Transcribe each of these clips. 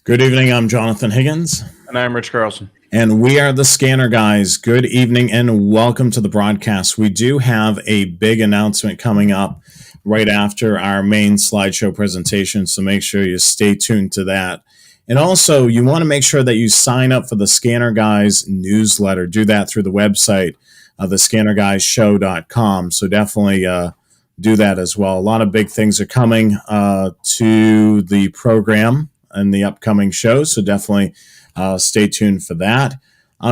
Good evening, I'm Jonathan Higgins. And I'm Rich Carlson. And we are the Scanner Guys. Good evening and welcome to the broadcast. We do have a big announcement coming up right after our main slideshow presentation, so make sure you stay tuned to that. And also, you want to make sure that you sign up for the Scanner Guys newsletter. Do that through the website, thescannerguyshow.com. So definitely do that as well. A lot of big things are coming to the program and the upcoming shows, so definitely stay tuned for that.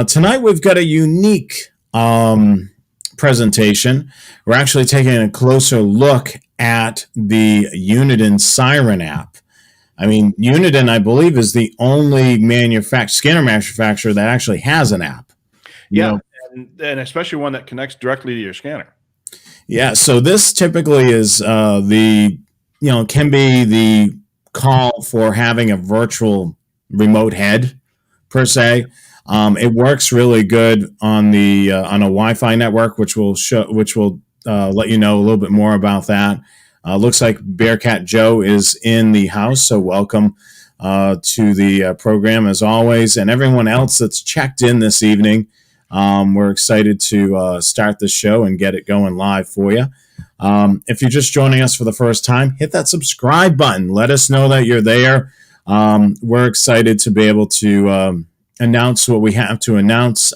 Tonight we've got a unique presentation. We're actually taking a closer look at the Uniden Siren app. I mean, Uniden, I believe, is the only scanner manufacturer that actually has an app. Yeah, and especially one that connects directly to your scanner. Yeah, so this typically is can be the call for having a virtual remote head per se. It works really good on the on a Wi-Fi network, which will let you know a little bit more about that. Looks like Bearcat Joe is in the house, so welcome to the program as always, and everyone else that's checked in this evening. We're excited to start the show and get it going live for you. If you're just joining us for the first time, hit that subscribe button. Let us know that you're there. We're excited to be able to announce what we have to announce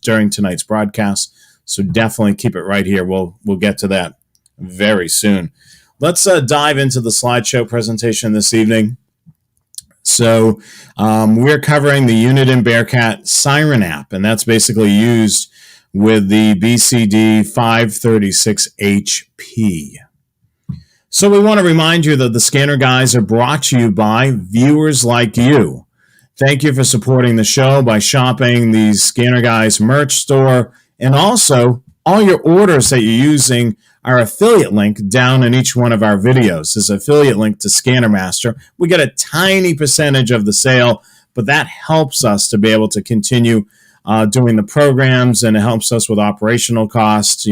during tonight's broadcast. So definitely keep it right here. We'll get to that very soon. Let's dive into the slideshow presentation this evening. So we're covering the Uniden Bearcat Siren app, and that's basically used with the BCD536HP. So we want to remind you that the Scanner Guys are brought to you by viewers like you. Thank you for supporting the show by shopping the Scanner Guys merch store, and also all your orders that you're using our affiliate link down in each one of our videos is affiliate link to Scanner Master. We get a tiny percentage of the sale, but that helps us to be able to continue doing the programs, and it helps us with operational costs,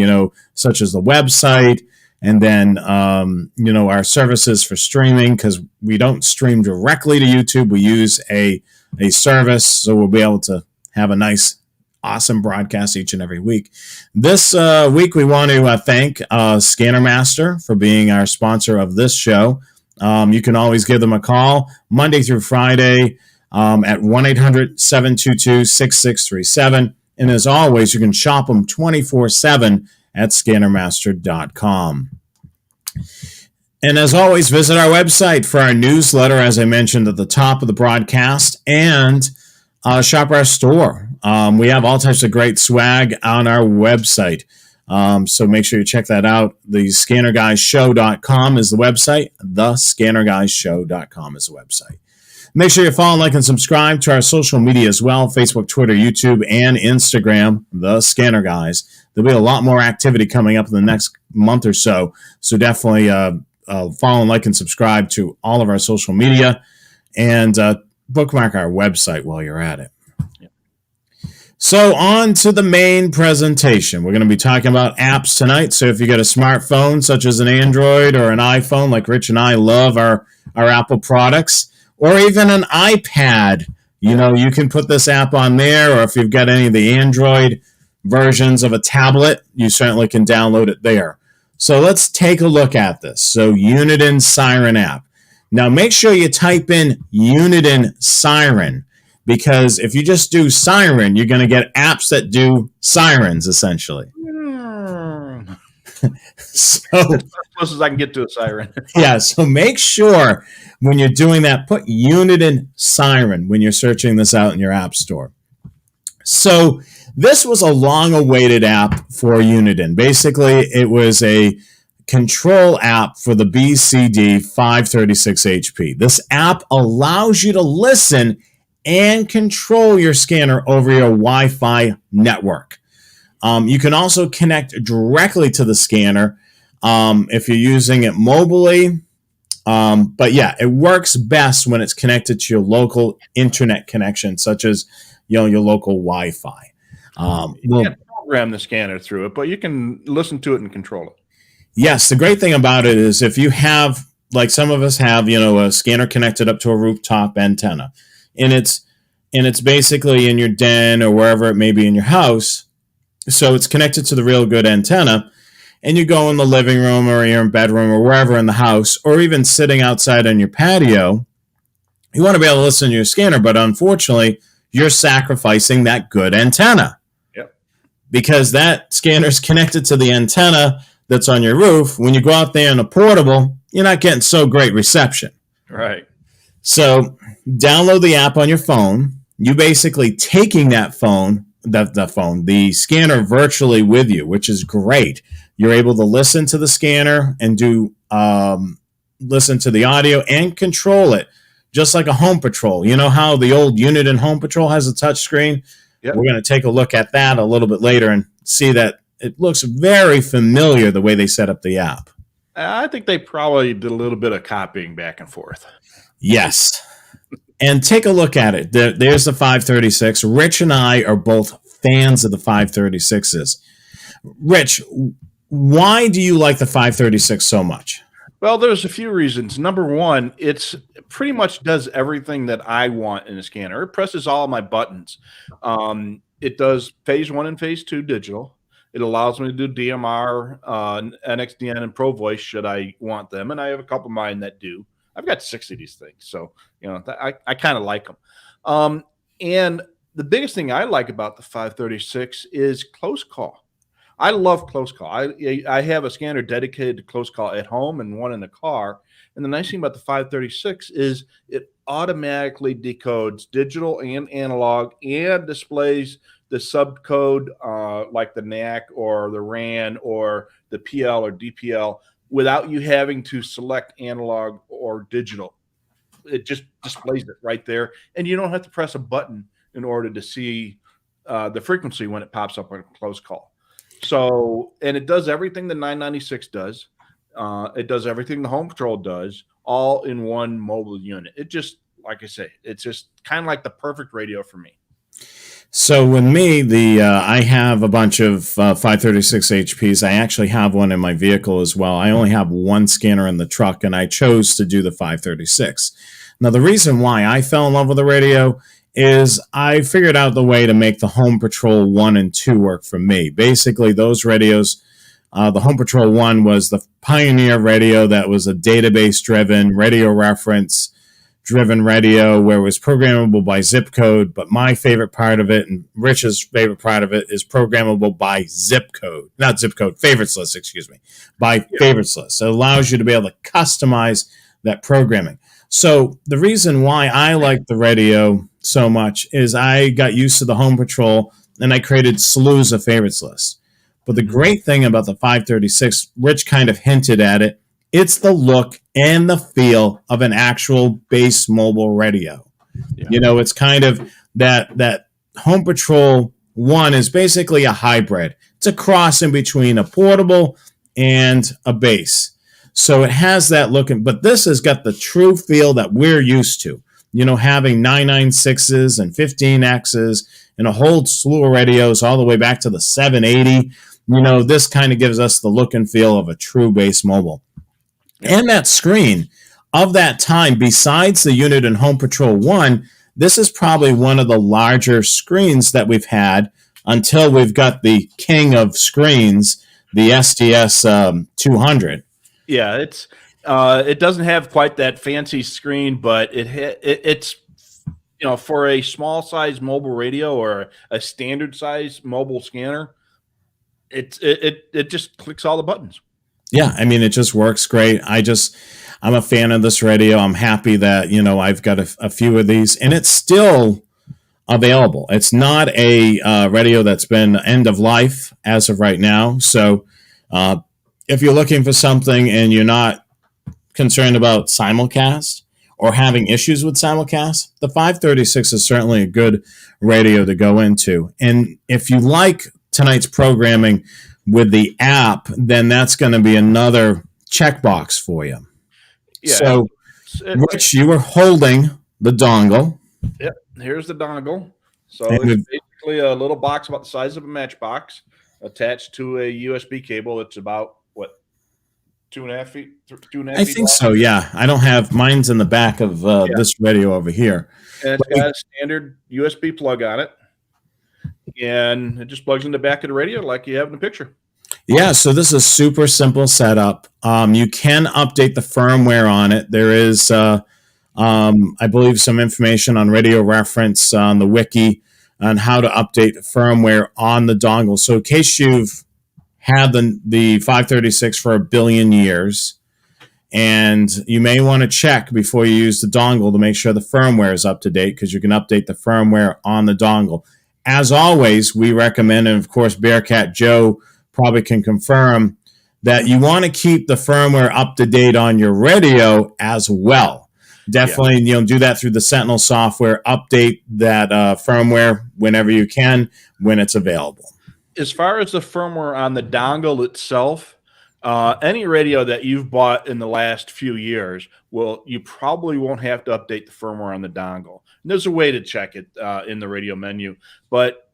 such as the website, and then, our services for streaming, because we don't stream directly to YouTube. We use a service, so we'll be able to have a nice, awesome broadcast each and every week. This week, we want to thank Scanner Master for being our sponsor of this show. You can always give them a call Monday through Friday at 1-800-722-6637. And as always, you can shop them 24/7 at scannermaster.com. And as always, visit our website for our newsletter, as I mentioned at the top of the broadcast, and shop our store. We have all types of great swag on our website. So make sure you check that out. The ScannerGuysShow.com is the website. TheScannerGuysShow.com is the website. Make sure you follow, like, and subscribe to our social media as well, Facebook, Twitter, YouTube, and Instagram, The Scanner Guys. There'll be a lot more activity coming up in the next month or so, so definitely follow, like, and subscribe to all of our social media, and bookmark our website while you're at it. Yep. So on to the main presentation. We're going to be talking about apps tonight, so if you got a smartphone, such as an Android or an iPhone, like Rich and I love our Apple products, or even an iPad, you can put this app on there, or if you've got any of the Android versions of a tablet, you certainly can download it there. So let's take a look at this. So Uniden Siren app. Now make sure you type in Uniden Siren, because if you just do Siren, you're going to get apps that do sirens, essentially. So as close as I can get to a siren. Yeah, so make sure when you're doing that, put Uniden Siren when you're searching this out in your app store. So this was a long-awaited app for Uniden. Basically, it was a control app for the BCD536HP. This app allows you to listen and control your scanner over your Wi-Fi network. You can also connect directly to the scanner if you're using it mobilely. But yeah, it works best when it's connected to your local internet connection, such as your local Wi-Fi. You can't program the scanner through it, but you can listen to it and control it. Yes, the great thing about it is if you have like some of us have, a scanner connected up to a rooftop antenna, and it's basically in your den or wherever it may be in your house. So it's connected to the real good antenna, and you go in the living room or your bedroom or wherever in the house, or even sitting outside on your patio. You want to be able to listen to your scanner, but unfortunately, you're sacrificing that good antenna. Yep. Because that scanner is connected to the antenna that's on your roof. When you go out there in a portable, you're not getting so great reception. Right. So download the app on your phone. You basically taking that phone, the scanner virtually with you, which is great. You're able to listen to the scanner and listen to the audio and control it, just like a home patrol. You know how the old Uniden home patrol has a touch screen? Yep. We're going to take a look at that a little bit later and see that it looks very familiar the way they set up the app. I think they probably did a little bit of copying back and forth. Yes. And take a look at it. There's the 536. Rich and I are both fans of the 536s. Rich, why do you like the 536 so much? Well, there's a few reasons. Number one, it's pretty much does everything that I want in a scanner. It presses all of my buttons. It does phase 1 and phase 2 digital. It allows me to do DMR, NXDN, and Pro Voice should I want them. And I have a couple of mine that do. I've got 6 of these things. So, I kind of like them. And the biggest thing I like about the 536 is close call. I love close call. I have a scanner dedicated to close call at home and one in the car. And the nice thing about the 536 is it automatically decodes digital and analog and displays the subcode like the NAC or the RAN or the PL or DPL without you having to select analog or digital. It just displays it right there. And you don't have to press a button in order to see the frequency when it pops up on a close call. So, and it does everything the 996 does. It does everything the home patrol does, all in one mobile unit. It just, like I say, it's just kind of like the perfect radio for me. So with me, I have a bunch of 536 HPs. I actually have one in my vehicle as well. I only have one scanner in the truck, and I chose to do the 536. Now, the reason why I fell in love with the radio is I figured out the way to make the Home Patrol 1 and 2 work for me. Basically, those radios, the Home Patrol 1 was the pioneer radio that was a database-driven, radio reference-driven radio where it was programmable by zip code, but my favorite part of it, and Rich's favorite part of it, is programmable by zip code. Not zip code, favorites list, excuse me, by favorites list. It allows you to be able to customize that programming. So the reason why I like the radio so much is I got used to the Home Patrol and I created slews of favorites lists. But the great thing about the 536, Rich kind of hinted at it, it's the look and the feel of an actual base mobile radio. Yeah. It's kind of that Home Patrol 1 is basically a hybrid. It's a cross in between a portable and a base. So it has that look, but this has got the true feel that we're used to. Having 996s and 15Xs and a whole slew of radios all the way back to the 780. This kind of gives us the look and feel of a true base mobile. And that screen of that time, besides the Uniden Home Patrol 1, this is probably one of the larger screens that we've had until we've got the king of screens, the SDS 200. Yeah, it doesn't have quite that fancy screen, but it's for a small size mobile radio or a standard size mobile scanner, it just clicks all the buttons. Yeah, I mean, it just works great. I'm a fan of this radio. I'm happy that I've got a few of these, and it's still available. It's not a radio that's been end of life as of right now. So if you're looking for something and you're not concerned about simulcast or having issues with simulcast, the 536 is certainly a good radio to go into. And if you like tonight's programming with the app, then that's going to be another checkbox for you. Yeah. So, Rich, you were holding the dongle. Yep, here's the dongle. So it's basically a little box about the size of a matchbox attached to a USB cable. It's about 2.5 feet, 2.5 I feet think long. so. Yeah, I don't have mine's in the back of Yeah. this radio over here. And it's got a standard USB plug on it, and it just plugs in the back of the radio like you have in the picture. Yeah, so this is a super simple setup. You can update the firmware on it. There is, I believe, some information on Radio Reference on the wiki on how to update firmware on the dongle. So in case you've had the 536 for a billion years, and you may want to check before you use the dongle to make sure the firmware is up to date, because you can update the firmware on the dongle. As always, we recommend, and of course, Bearcat Joe probably can confirm, that you want to keep the firmware up to date on your radio as well. Definitely, do that through the Sentinel software. Update that firmware whenever you can, when it's available. As far as the firmware on the dongle itself, any radio that you've bought in the last few years, you probably won't have to update the firmware on the dongle. And there's a way to check it in the radio menu, but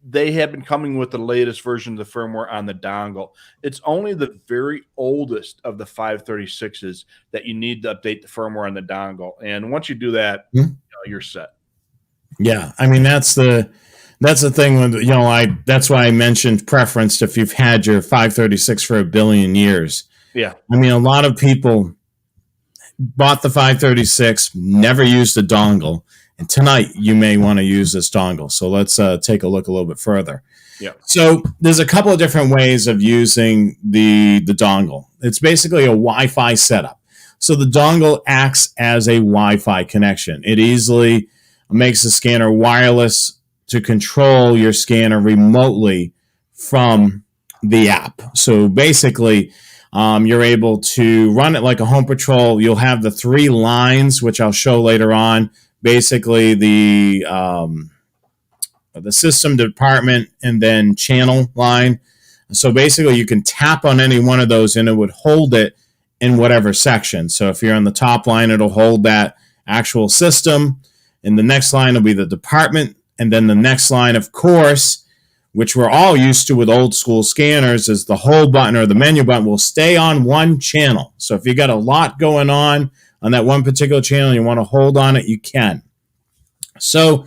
they have been coming with the latest version of the firmware on the dongle. It's only the very oldest of the 536s that you need to update the firmware on the dongle. And once you do that, you're set. Yeah, I mean that's the thing when that's why I mentioned preference if you've had your 536 for a billion years. Yeah. I mean, a lot of people bought the 536, never used the dongle, and tonight you may want to use this dongle. So let's take a look a little bit further. Yeah. So there's a couple of different ways of using the dongle. It's basically a Wi-Fi setup. So the dongle acts as a Wi-Fi connection. It easily makes the scanner wireless to control your scanner remotely from the app. So basically, you're able to run it like a home patrol. You'll have the 3 lines, which I'll show later on. Basically, the system department and then channel line. So basically, you can tap on any one of those and it would hold it in whatever section. So if you're on the top line, it'll hold that actual system. And the next line will be the department. And then the next line, of course, which we're all used to with old school scanners, is the hold button or the menu button will stay on one channel. So if you got a lot going on that one particular channel and you want to hold on it, you can. So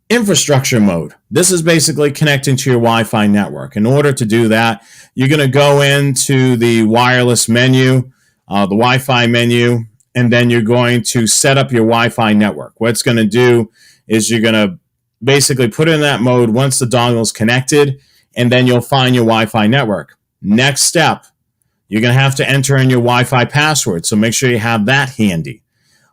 infrastructure mode. This is basically connecting to your Wi-Fi network. In order to do that, you're going to go into the wireless menu, the Wi-Fi menu, and then you're going to set up your Wi-Fi network. What it's going to do is you're going to basically put it in that mode once the dongle is connected, and then you'll find your Wi-Fi network. Next step, you're going to have to enter in your Wi-Fi password, so make sure you have that handy.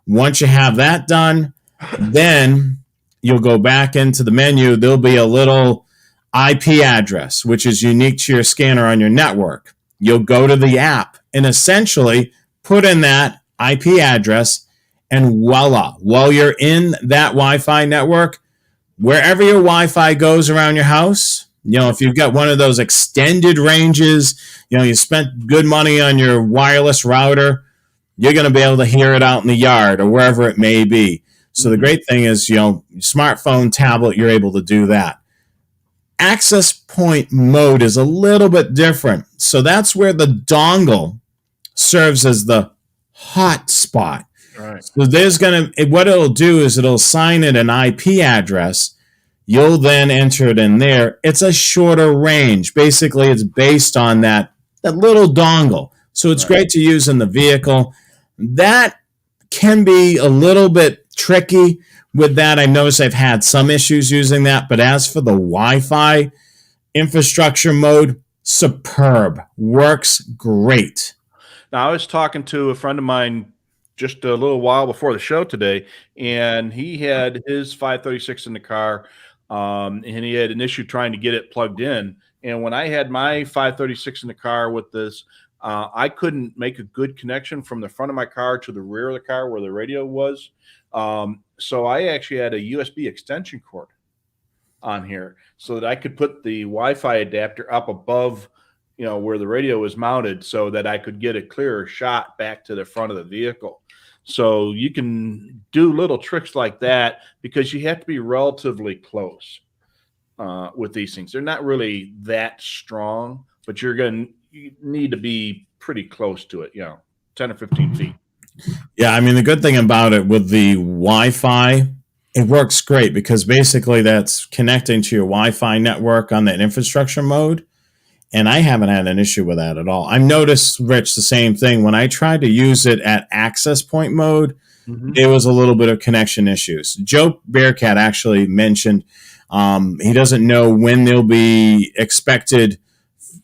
Once you have that done, then you'll go back into the menu. There'll be a little IP address, which is unique to your scanner on your network. You'll go to the app and essentially put in that IP address, and voila, while you're in that Wi-Fi network, wherever your Wi-Fi goes around your house, if you've got one of those extended ranges, you spent good money on your wireless router, you're going to be able to hear it out in the yard or wherever it may be. So the great thing is, smartphone, tablet, you're able to do that. Access point mode is a little bit different. So that's where the dongle serves as the hot spot. Right. So what it'll do is it'll assign it an IP address. You'll then enter it in there. It's a shorter range. Basically, it's based on that little dongle. So it's great to use in the vehicle. That can be a little bit tricky with that. I noticed I've had some issues using that. But as for the Wi-Fi infrastructure mode, superb. Works great. Now, I was talking to a friend of mine just a little while before the show today, and he had his 536 in the car, and he had an issue trying to get it plugged in. And when I had my 536 in the car with this, I couldn't make a good connection from the front of my car to the rear of the car where the radio was. So I actually had a USB extension cord on here so that I could put the Wi-Fi adapter up above where the radio was mounted so that I could get a clearer shot back to the front of the vehicle. So you can do little tricks like that because you have to be relatively close with these things. They're not really that strong, but you need to be pretty close to it, 10 or 15 feet. Yeah, I mean, the good thing about it with the Wi-Fi, it works great because basically that's connecting to your Wi-Fi network on that infrastructure mode. And I haven't had an issue with that at all. I've noticed, Rich, the same thing. When I tried to use it at access point mode, there was a little bit of connection issues. Joe Bearcat actually mentioned he doesn't know when there'll be expected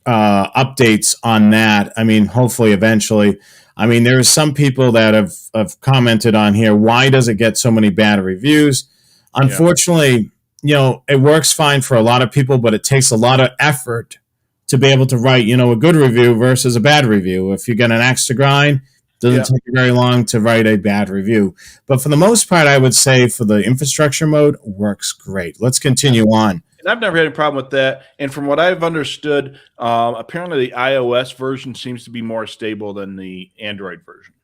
updates on that. I mean, hopefully eventually. I mean, there are some people that have commented on here, why does it get so many bad reviews? Unfortunately, it works fine for a lot of people, but it takes a lot of effort to be able to write, a good review versus a bad review. If you get an axe to grind, it doesn't take you very long to write a bad review. But for the most part, I would say for the infrastructure mode, works great. Let's continue on. And I've never had a problem with that. And from what I've understood, apparently the iOS version seems to be more stable than the Android version.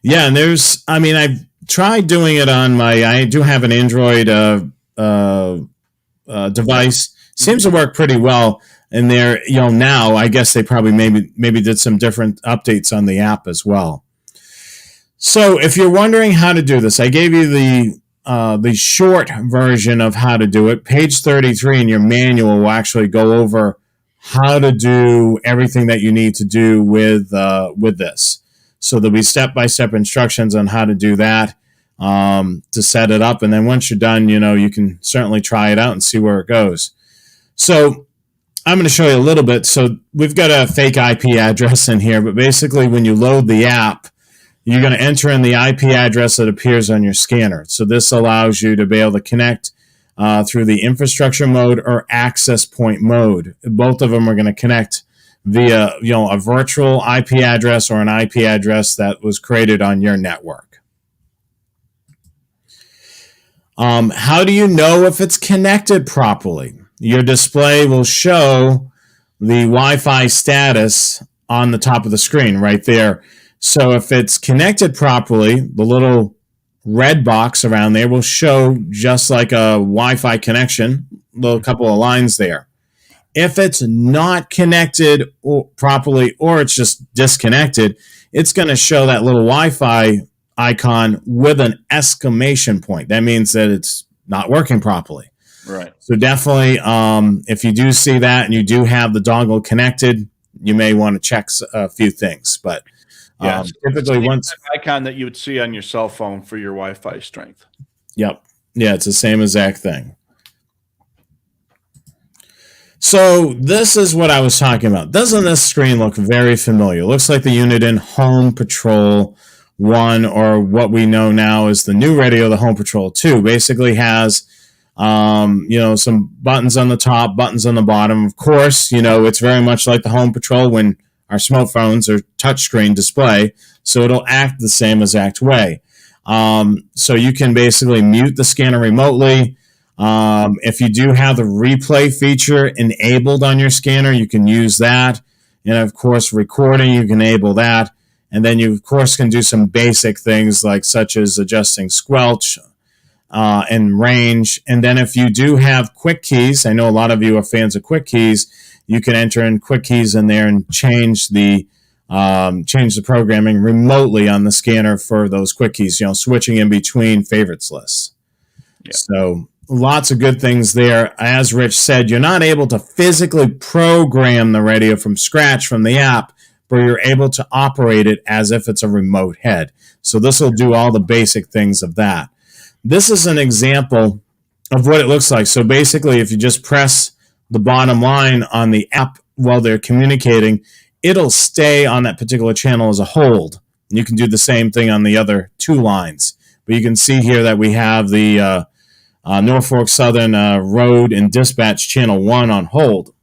Yeah, and I've tried doing it on I do have an Android device. Seems to work pretty well. And there, now I guess they probably maybe did some different updates on the app as well. So if you're wondering how to do this, I gave you the short version of how to do it. Page 33 in your manual will actually go over how to do everything that you need to do with this. So there'll be step-by-step instructions on how to do that, to set it up. And then once you're done, you can certainly try it out and see where it goes. So I'm going to show you a little bit. So we've got a fake IP address in here, but basically when you load the app, you're going to enter in the IP address that appears on your scanner. So this allows you to be able to connect through the infrastructure mode or access point mode. Both of them are going to connect via a virtual IP address or an IP address that was created on your network. How do you know if it's connected properly? Your display will show the Wi-Fi status on the top of the screen right there. So if it's connected properly, the little red box around there will show just like a Wi-Fi connection, a couple of lines there. If it's not connected properly or it's just disconnected, it's going to show that little Wi-Fi icon with an exclamation point. That means that it's not working properly. Right. So definitely, if you do see that and you do have the dongle connected, you may want to check a few things. But typically, once icon that you would see on your cell phone for your Wi-Fi strength. Yep. Yeah, it's the same exact thing. So this is what I was talking about. Doesn't this screen look very familiar? It looks like the Uniden Home Patrol 1, or what we know now as the new radio, the Home Patrol 2, basically has some buttons on the top, buttons on the bottom. Of course, it's very much like the Home Patrol when our smartphones are touchscreen display, so it'll act the same exact way. So you can basically mute the scanner remotely. If you do have the replay feature enabled on your scanner, you can use that. And of course, recording, you can enable that. And then you, of course, can do some basic things such as adjusting squelch, and range. And then if you do have quick keys, I know a lot of you are fans of quick keys, you can enter in quick keys in there and change the programming remotely on the scanner for those quick keys, switching in between favorites lists. Yeah. So lots of good things there. As Rich said, you're not able to physically program the radio from scratch from the app, but you're able to operate it as if it's a remote head. So this will do all the basic things of that. This is an example of what it looks like. So basically, if you just press the bottom line on the app while they're communicating, it'll stay on that particular channel as a hold. And you can do the same thing on the other two lines. But you can see here that we have the Norfolk Southern Road and Dispatch Channel 1 on hold.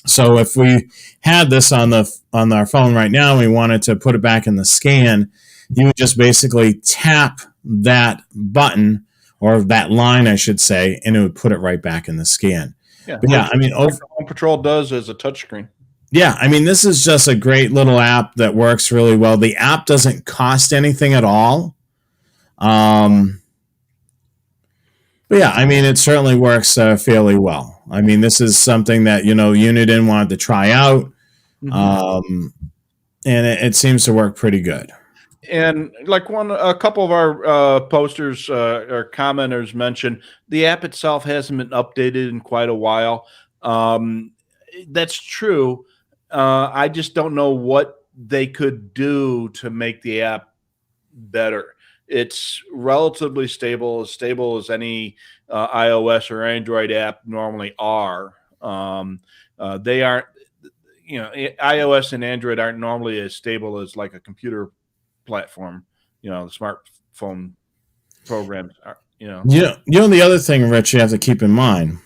So if we had this on our phone right now and we wanted to put it back in the scan, you would just basically tap that button, or that line, I should say, and it would put it right back in the scan. Yeah, Home Patrol does as a touchscreen. Yeah, this is just a great little app that works really well. The app doesn't cost anything at all. But yeah, it certainly works fairly well. This is something that, Uniden wanted to try out. and it seems to work pretty good. And like a couple of our posters or commenters mentioned, the app itself hasn't been updated in quite a while. Um, that's true. I just don't know what they could do to make the app better. It's relatively as stable as any iOS or Android app normally are. They aren't, iOS and Android aren't normally as stable as like a computer platform. The smartphone programs are. The other thing, Rich, you have to keep in mind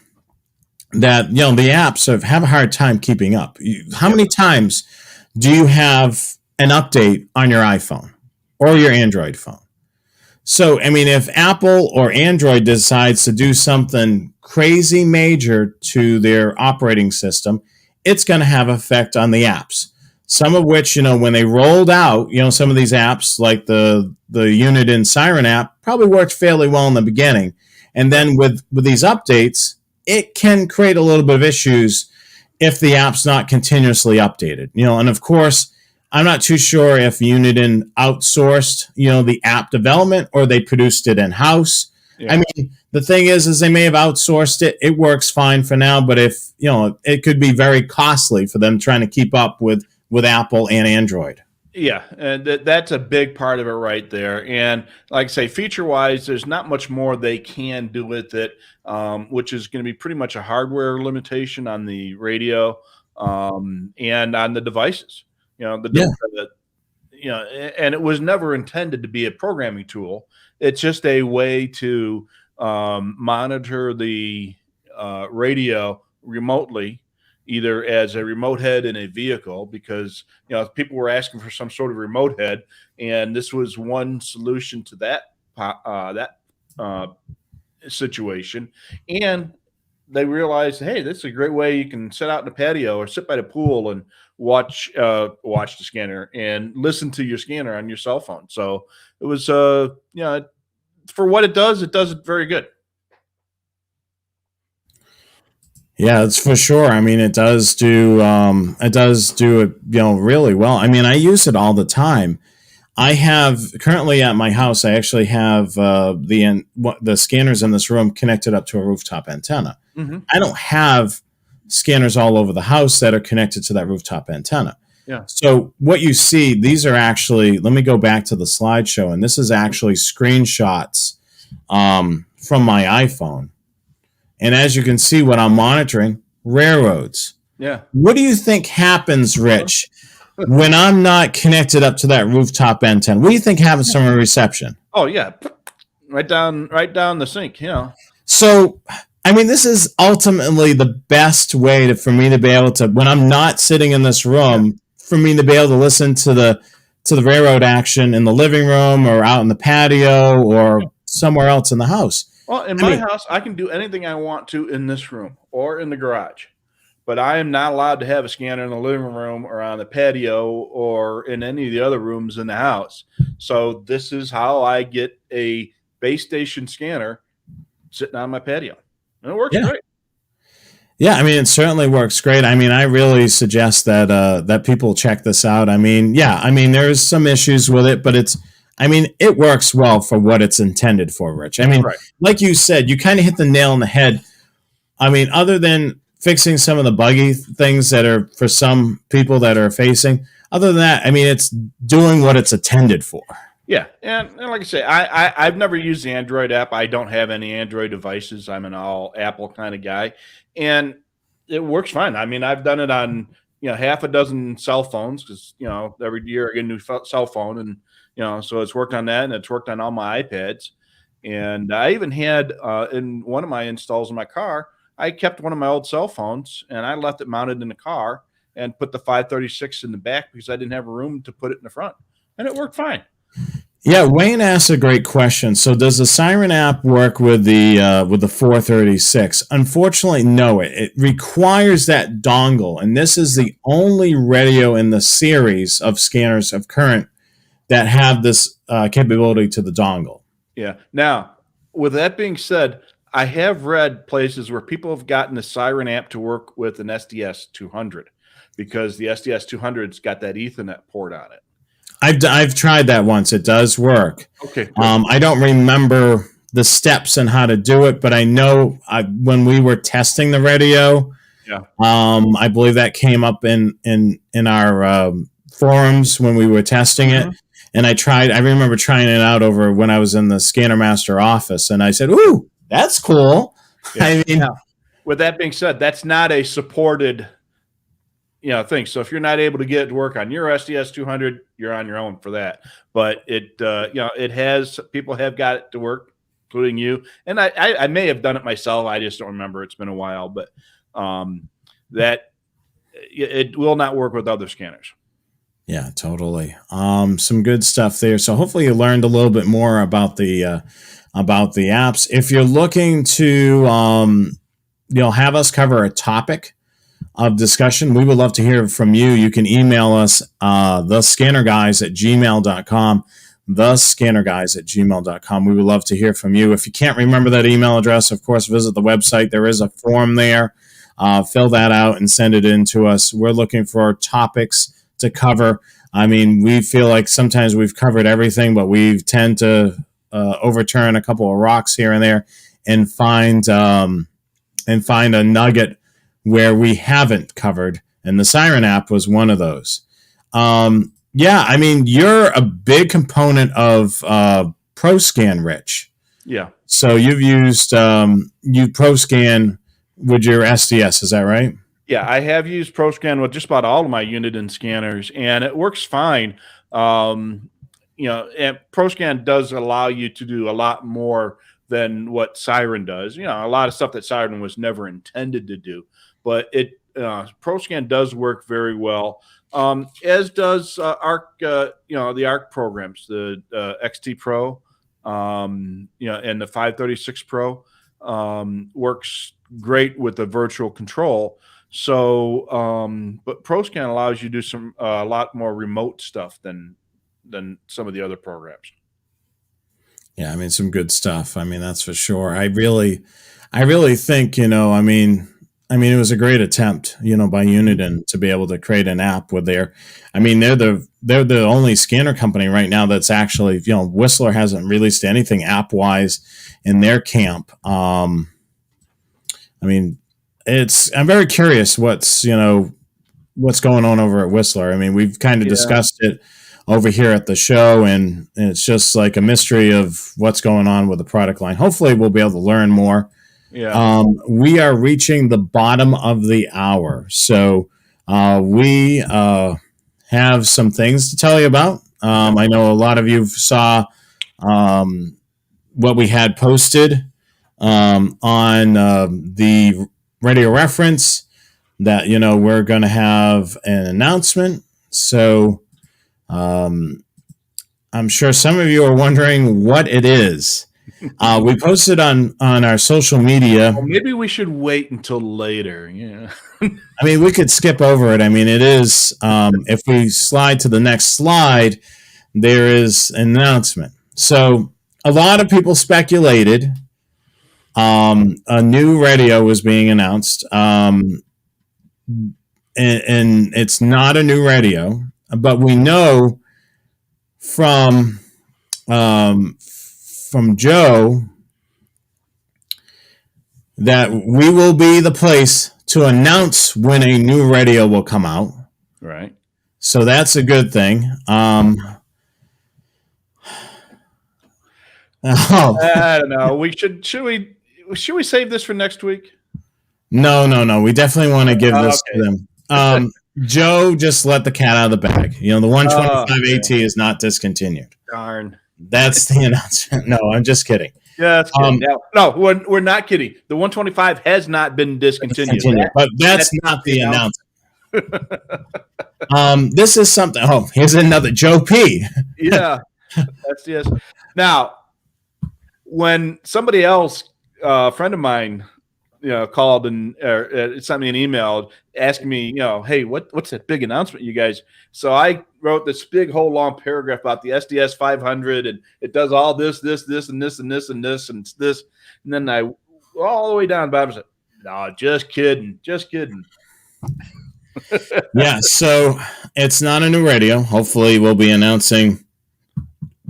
that the apps have a hard time keeping up. How many times do you have an update on your iPhone or your Android phone? So, I mean, if Apple or Android decides to do something crazy major to their operating system, it's going to have effect on the apps. Some of which, when they rolled out, some of these apps like the Uniden Siren app probably worked fairly well in the beginning. And then with these updates, it can create a little bit of issues if the app's not continuously updated. And of course, I'm not too sure if Uniden outsourced, the app development or they produced it in-house. Yeah. I mean, the thing is they may have outsourced it. It works fine for now, but if, it could be very costly for them trying to keep up with Apple and Android. Yeah, and that's a big part of it right there. And like I say, feature-wise, there's not much more they can do with it, which is going to be pretty much a hardware limitation on the radio and on the devices. And it was never intended to be a programming tool. It's just a way to monitor the radio remotely, either as a remote head in a vehicle, because people were asking for some sort of remote head, and this was one solution to that situation. And they realized, hey, this is a great way you can sit out in the patio or sit by the pool and watch the scanner and listen to your scanner on your cell phone. So it was for what it does it very good. Yeah, that's for sure. I mean, it does do it really well. I mean, I use it all the time. I have currently at my house, I actually have the scanners in this room connected up to a rooftop antenna. Mm-hmm. I don't have scanners all over the house that are connected to that rooftop antenna. Yeah. So what you see, these are actually, let me go back to the slideshow, and this is actually screenshots from my iPhone. And as you can see, what I'm monitoring, railroads. Yeah. What do you think happens, Rich, when I'm not connected up to that rooftop antenna? What do you think happens from a reception? Oh, yeah. Right down the sink, So, I mean, this is ultimately the best way for me to be able to, when I'm not sitting in this room, for me to be able to listen to the railroad action in the living room or out in the patio or somewhere else in the house. Well, in my house, I can do anything I want to in this room or in the garage, but I am not allowed to have a scanner in the living room or on the patio or in any of the other rooms in the house. So this is how I get a base station scanner sitting on my patio. And it works great. Yeah, I mean, it certainly works great. I mean, I really suggest that people check this out. I mean, there's some issues with it, but it works well for what it's intended for, Rich. I mean, Like you said, you kind of hit the nail on the head. I mean, other than fixing some of the buggy things that are for some people that are facing, other than that, I mean, it's doing what it's intended for. Yeah, and like I say, I've never used the Android app. I don't have any Android devices. I'm an all Apple kind of guy, and it works fine. I mean, I've done it on half a dozen cell phones because every year I get a new cell phone, and so it's worked on that, and it's worked on all my iPads. And I even had in one of my installs in my car, I kept one of my old cell phones and I left it mounted in the car and put the 536 in the back because I didn't have room to put it in the front, and it worked fine. Yeah, Wayne asked a great question. So, does the Siren app work with the 436? Unfortunately, no. It requires that dongle, and this is the only radio in the series of scanners of current that have this capability to the dongle. Yeah. Now, with that being said, I have read places where people have gotten the Siren app to work with an SDS 200. because the SDS 200's got that Ethernet port on it. I've tried that once. It does work. Okay. I don't remember the steps and how to do it, but I know when we were testing the radio, I believe that came up in our forums when we were testing it. And I remember trying it out over when I was in the Scanner Master office, and I said, "Ooh, that's cool." Yeah. I mean, with that being said, that's not a supported thing. So if you're not able to get it to work on your SDS 200, you're on your own for that. But it it has, people have got it to work, including you. And I may have done it myself. I just don't remember. It's been a while, but that it will not work with other scanners. Yeah, totally. Some good stuff there. So hopefully you learned a little bit more about the apps. If you're looking to have us cover a topic of discussion, we would love to hear from you. You can email us thescannerguys@gmail.com, thescannerguys@gmail.com. We would love to hear from you. If you can't remember that email address, of course, visit the website. There is a form there. Fill that out and send it in to us. We're looking for topics to cover. I mean, we feel like sometimes we've covered everything, but we tend to overturn a couple of rocks here and there and find a nugget where we haven't covered, and the Siren app was one of those. Yeah, I mean, you're a big component of ProScan, Rich. Yeah. So you've used you ProScan with your SDS, is that right? Yeah, I have used ProScan with just about all of my Uniden scanners, and it works fine. And ProScan does allow you to do a lot more than what Siren does. A lot of stuff that Siren was never intended to do. But ProScan does work very well, as does ARC. The ARC programs, the XT Pro, and the 536 Pro works great with the virtual control. So, but ProScan allows you to do a lot more remote stuff than some of the other programs. Yeah, I mean, some good stuff. I mean, that's for sure. I really think, I mean, it was a great attempt, by Uniden to be able to create an app with their. I mean, they're the only scanner company right now that's actually, Whistler hasn't released anything app wise in their camp. I mean, I'm very curious what's going on over at Whistler. I mean, we've kind of discussed it over here at the show, and it's just like a mystery of what's going on with the product line. Hopefully we'll be able to learn more. Yeah. We are reaching the bottom of the hour. So we have some things to tell you about. I know a lot of you saw what we had posted on the radio reference that, we're going to have an announcement. So I'm sure some of you are wondering what it is. We posted on our social media. Well, maybe we should wait until later. Yeah. I mean, we could skip over it. I mean, it is, if we slide to the next slide, there is an announcement. So a lot of people speculated a new radio was being announced. And it's not a new radio, but we know from Joe that we will be the place to announce when a new radio will come out. Right. So that's a good thing. I don't know. Should we save this for next week? No. We definitely want to give this to them. Joe just let the cat out of the bag. The 125 AT is not discontinued. Darn. That's the announcement. No, I'm just kidding. Yeah, that's kidding. No, we're not kidding. The 125 has not been discontinued. But that's not the announcement. This is something. Oh, here's another Joe P. Yeah, that's yes. Now, when somebody else, a friend of mine, called and sent me an email asking me, hey, what's that big announcement, you guys? So I wrote this big whole long paragraph about the SDS 500, and it does all this, and this, and this, and this, and this, and this. And then I all the way down the bottom said, no, just kidding. Yeah, so it's not a new radio. Hopefully, we'll be announcing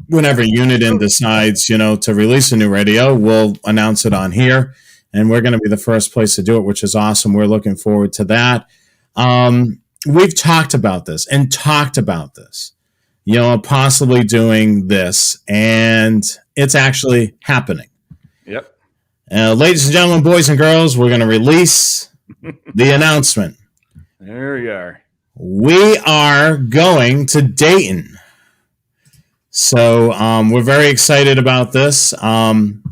whenever Uniden decides, to release a new radio. We'll announce it on here, and we're going to be the first place to do it, which is awesome. We're looking forward to that. We've talked about this, possibly doing this, and it's actually happening. Yep. Ladies and gentlemen, boys and girls, we're going to release the announcement. There we are. We are going to Dayton. So we're very excited about this. And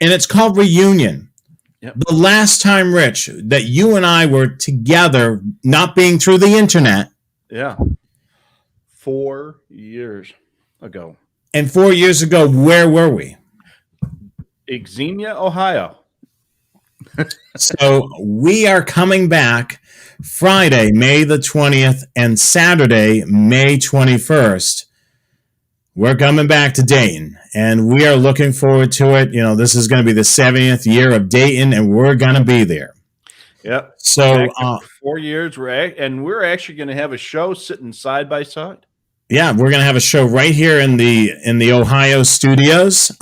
it's called Reunion. Yep. The last time, Rich, that you and I were together, not being through the internet. Yeah. 4 years ago. And 4 years ago, where were we? Xenia, Ohio. So we are coming back Friday, May the 20th, and Saturday, May 21st. We're coming back to Dayton, and we are looking forward to it. This is going to be the 70th year of Dayton, and we're going to be there. Yep. So 4 years, we're actually going to have a show sitting side by side. Yeah, we're going to have a show right here in the Ohio studios,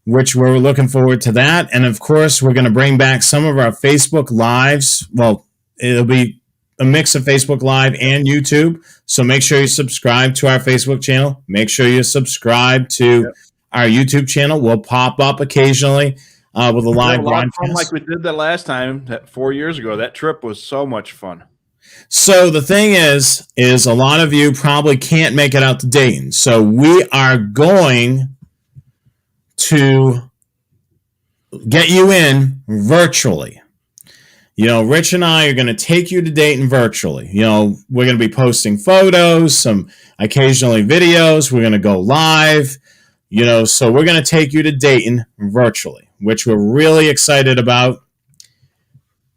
which we're looking forward to that. And of course, we're going to bring back some of our Facebook Lives. Well, it'll be a mix of Facebook Live and YouTube. So make sure you subscribe to our Facebook channel. Make sure you subscribe to our YouTube channel. We'll pop up occasionally with a live broadcast. Like we did that last time, 4 years ago. That trip was so much fun. So the thing is a lot of you probably can't make it out to Dayton. So we are going to get you in virtually. Rich and I are going to take you to Dayton virtually. We're going to be posting photos, some occasionally videos. We're going to go live, so we're going to take you to Dayton virtually, which we're really excited about.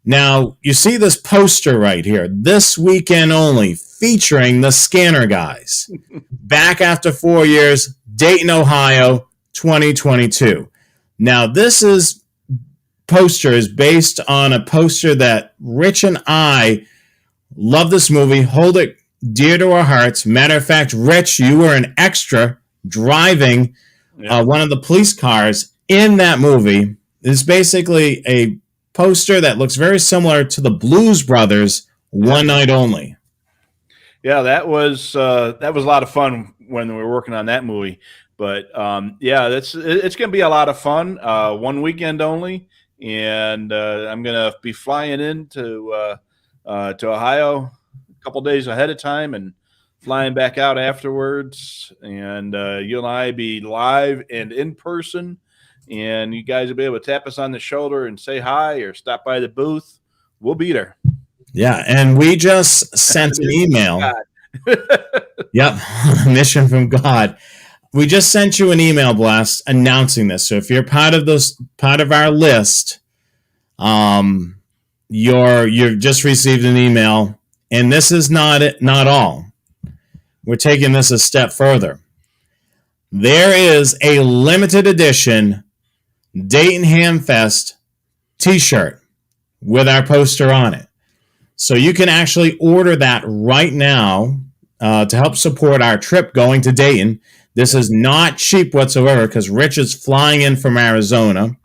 Now, you see this poster right here, this weekend only, featuring the Scanner Guys. Back after 4 years, Dayton, Ohio, 2022. Now, this poster is based on a poster that Rich and I love this movie, hold it dear to our hearts. Matter of fact, Rich, you were an extra driving one of the police cars in that movie. It's basically a poster that looks very similar to the Blues Brothers One Night Only. Yeah, that was a lot of fun when we were working on that movie. But it's going to be a lot of fun. 1 weekend only, and I'm going to be flying into Ohio a couple days ahead of time and flying back out afterwards. And you and I be live and in person. And you guys will be able to tap us on the shoulder and say hi or stop by the booth. We'll be there. Yeah, and we just sent an email. Yep, mission from God. We just sent you an email blast announcing this. So if you're part of our list, you've just received an email, and this is not all. We're taking this a step further. There is a limited edition Dayton Hamfest t-shirt with our poster on it. So you can actually order that right now to help support our trip going to Dayton. This is not cheap whatsoever because Rich is flying in from Arizona.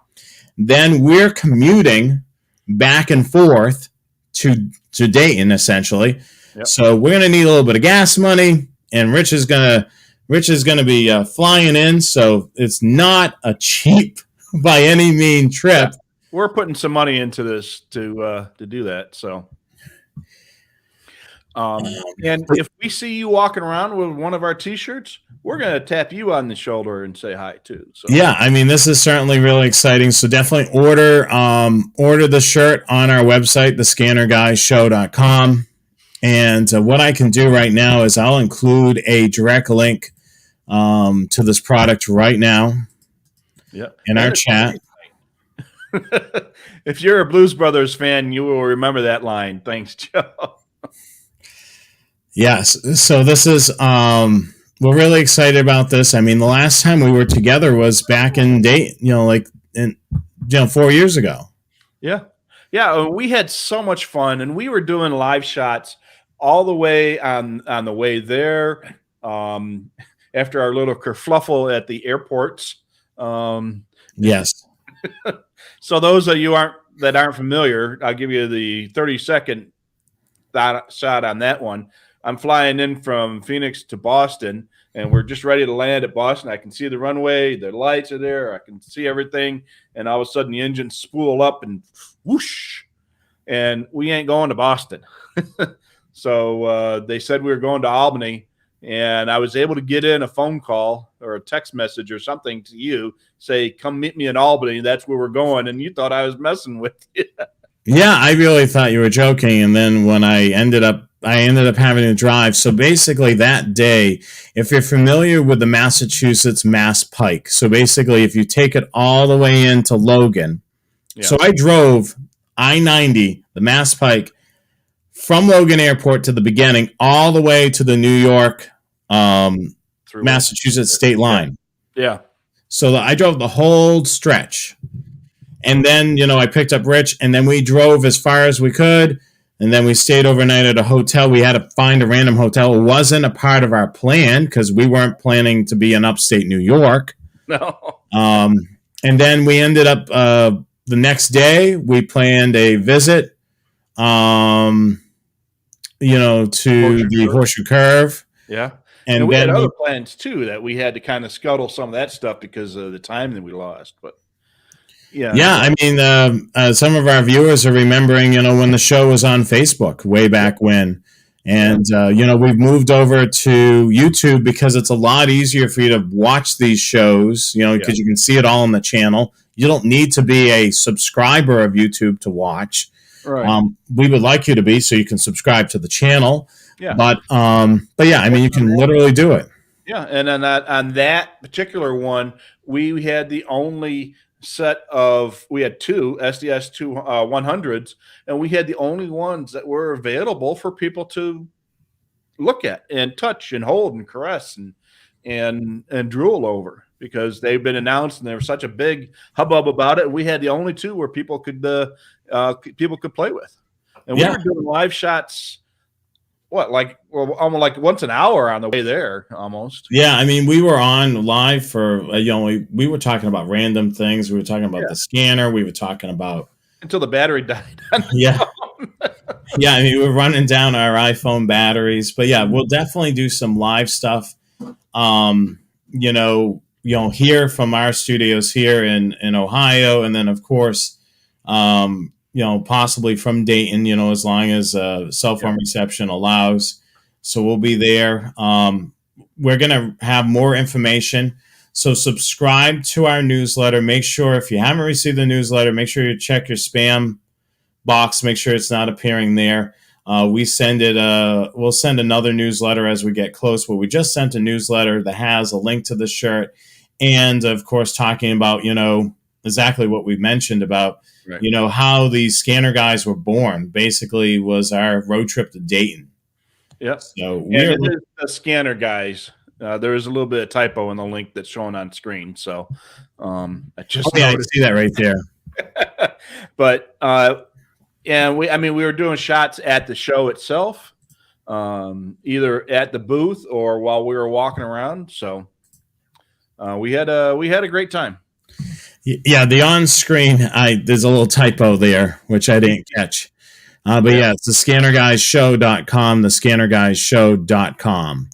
Then we're commuting back and forth to Dayton, essentially. Yep. So we're going to need a little bit of gas money, and Rich is going to be flying in. So it's not a cheap by any mean trip. Yeah, we're putting some money into this to do that. So, and if we see you walking around with one of our T-shirts, we're going to tap you on the shoulder and say hi too. So. Yeah, I mean, this is certainly really exciting. So definitely order the shirt on our website, thescannerguyshow.com. And what I can do right now is I'll include a direct link to this product right now. Yep. In our chat. If you're a Blues Brothers fan, you will remember that line. Thanks, Joe. Yes. So this is we're really excited about this. I mean, the last time we were together was back in 4 years ago. Yeah. Yeah, we had so much fun, and we were doing live shots all the way on the way there. After our little kerfluffle at the airports. Yes. So those of you that aren't familiar, I'll give you the 30-second shot on that one. I'm flying in from Phoenix to Boston, and we're just ready to land at Boston. I can see the runway, the lights are there, I can see everything, and all of a sudden the engines spool up and whoosh, and we ain't going to Boston. So they said we were going to Albany, and I was able to get in a phone call or a text message or something to you, say, come meet me in Albany, that's where we're going, and you thought I was messing with you. Yeah, I really thought you were joking, and then when I ended up having to drive. So basically that day, if you're familiar with the Massachusetts Mass Pike, so basically if you take it all the way into Logan, so I drove I-90, the Mass Pike, from Logan Airport to the beginning, all the way to the New York, Massachusetts state line. Yeah. So I drove the whole stretch. And then, I picked up Rich, and then we drove as far as we could. And then we stayed overnight at a hotel. We had to find a random hotel. It wasn't a part of our plan because we weren't planning to be in upstate New York. No. And then we ended up the next day, we planned a visit, to the Horseshoe Curve. Yeah. And we then had other plans too that we had to kind of scuttle some of that stuff because of the time that we lost. But yeah, I mean, some of our viewers are remembering, when the show was on Facebook way back when. And, we've moved over to YouTube because it's a lot easier for you to watch these shows, because you can see it all on the channel. You don't need to be a subscriber of YouTube to watch. Right. We would like you to be so you can subscribe to the channel. Yeah. But yeah, I mean, you can literally do it. Yeah. And on that particular one, we had the only set of, we had two SDS 100s, and we had the only ones that were available for people to look at and touch and hold and caress and drool over, because they've been announced and there was such a big hubbub about it. We had the only two where people could play with, and we were doing live shots. Almost like once an hour on the way there, almost. Yeah, I mean, we were on live for, we were talking about random things. We were talking about the scanner. We were talking about... Until the battery died. Yeah. Yeah, I mean, we were running down our iPhone batteries. But yeah, we'll definitely do some live stuff, here from our studios here in Ohio. And then, of course, possibly from Dayton, as long as cell phone reception allows. So we'll be there. We're going to have more information. So subscribe to our newsletter. Make sure, if you haven't received the newsletter, make sure you check your spam box. Make sure it's not appearing there. We'll send another newsletter as we get close, but we just sent a newsletter that has a link to the shirt. And of course, talking about, exactly what we mentioned about, how these scanner guys were born, basically was our road trip to Dayton. Yeah. So we're the scanner guys. There is a little bit of typo in the link that's showing on screen. So I just I see that right there. But we were doing shots at the show itself, either at the booth or while we were walking around. So we had a great time. Yeah, the on-screen, there's a little typo there, which I didn't catch. But yeah, it's thescannerguyshow.com, thescannerguyshow.com.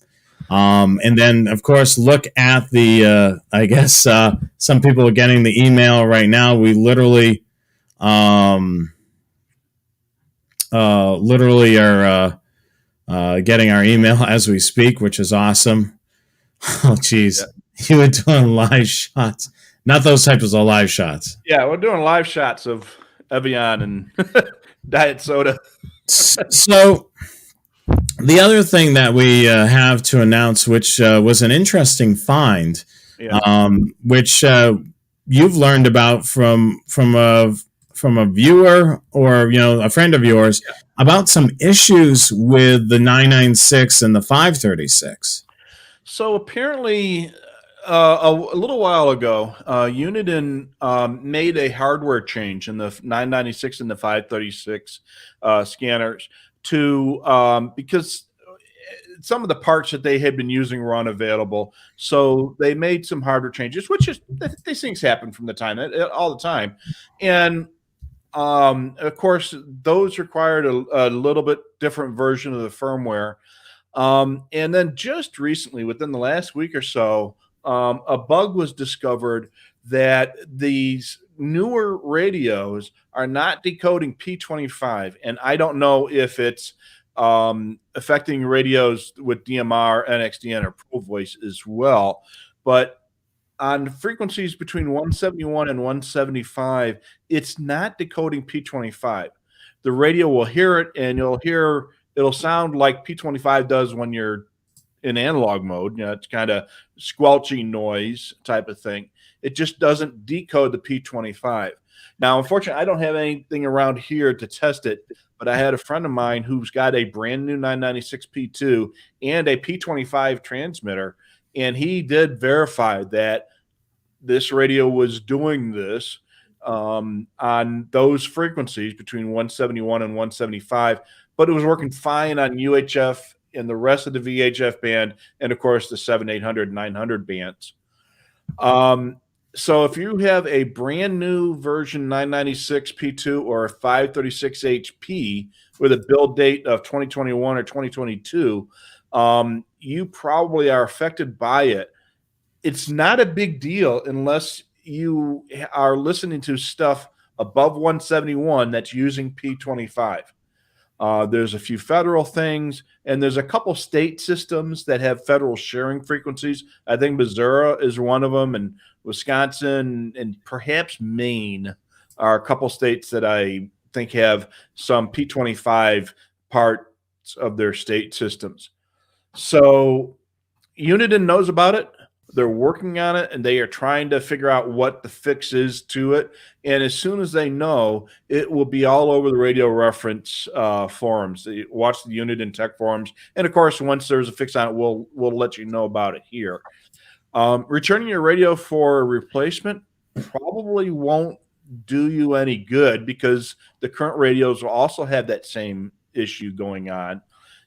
And then, of course, look at the, I guess some people are getting the email right now. We literally are getting our email as we speak, which is awesome. Oh, geez. You were doing live shots. Not those types of live shots. Yeah, we're doing live shots of Evian and diet soda. So the other thing that we have to announce, which was an interesting find, which you've learned about from a viewer or a friend of yours, about some issues with the 996 and the 536. So apparently, A little while ago, Uniden made a hardware change in the 996 and the 536 scanners to because some of the parts that they had been using were unavailable. So they made some hardware changes, which is these things happen from the time all the time, and of course those required a little bit different version of the firmware. And then just recently, within the last week or so, a bug was discovered that these newer radios are not decoding P25. And I don't know if it's affecting radios with DMR, NXDN, or Pro Voice as well. But on frequencies between 171 and 175, it's not decoding P25. The radio will hear it, and it'll sound like P25 does when you're in analog mode. You know, it's kind of squelchy noise type of thing. It just doesn't decode the P25. Now, unfortunately, I don't have anything around here to test it, but I had a friend of mine who's got a brand new 996P2 and a P25 transmitter, and he did verify that this radio was doing this on those frequencies between 171 and 175, but it was working fine on UHF and the rest of the VHF band, and of course the 7, 800, 900 bands. So if you have a brand new version 996 P2 or a 536 HP with a build date of 2021 or 2022, you probably are affected by it. It's not a big deal unless you are listening to stuff above 171 that's using P25. There's a few federal things, and there's a couple state systems that have federal sharing frequencies. I think Missouri is one of them, and Wisconsin and perhaps Maine are a couple states that I think have some P25 parts of their state systems. So Uniden knows about it. They're working on it, and they are trying to figure out what the fix is to it. And as soon as they know, it will be all over the Radio Reference forums. Watch the Uniden Tech forums, and of course, once there's a fix on it, we'll let you know about it here. Returning your radio for a replacement probably won't do you any good because the current radios will also have that same issue going on.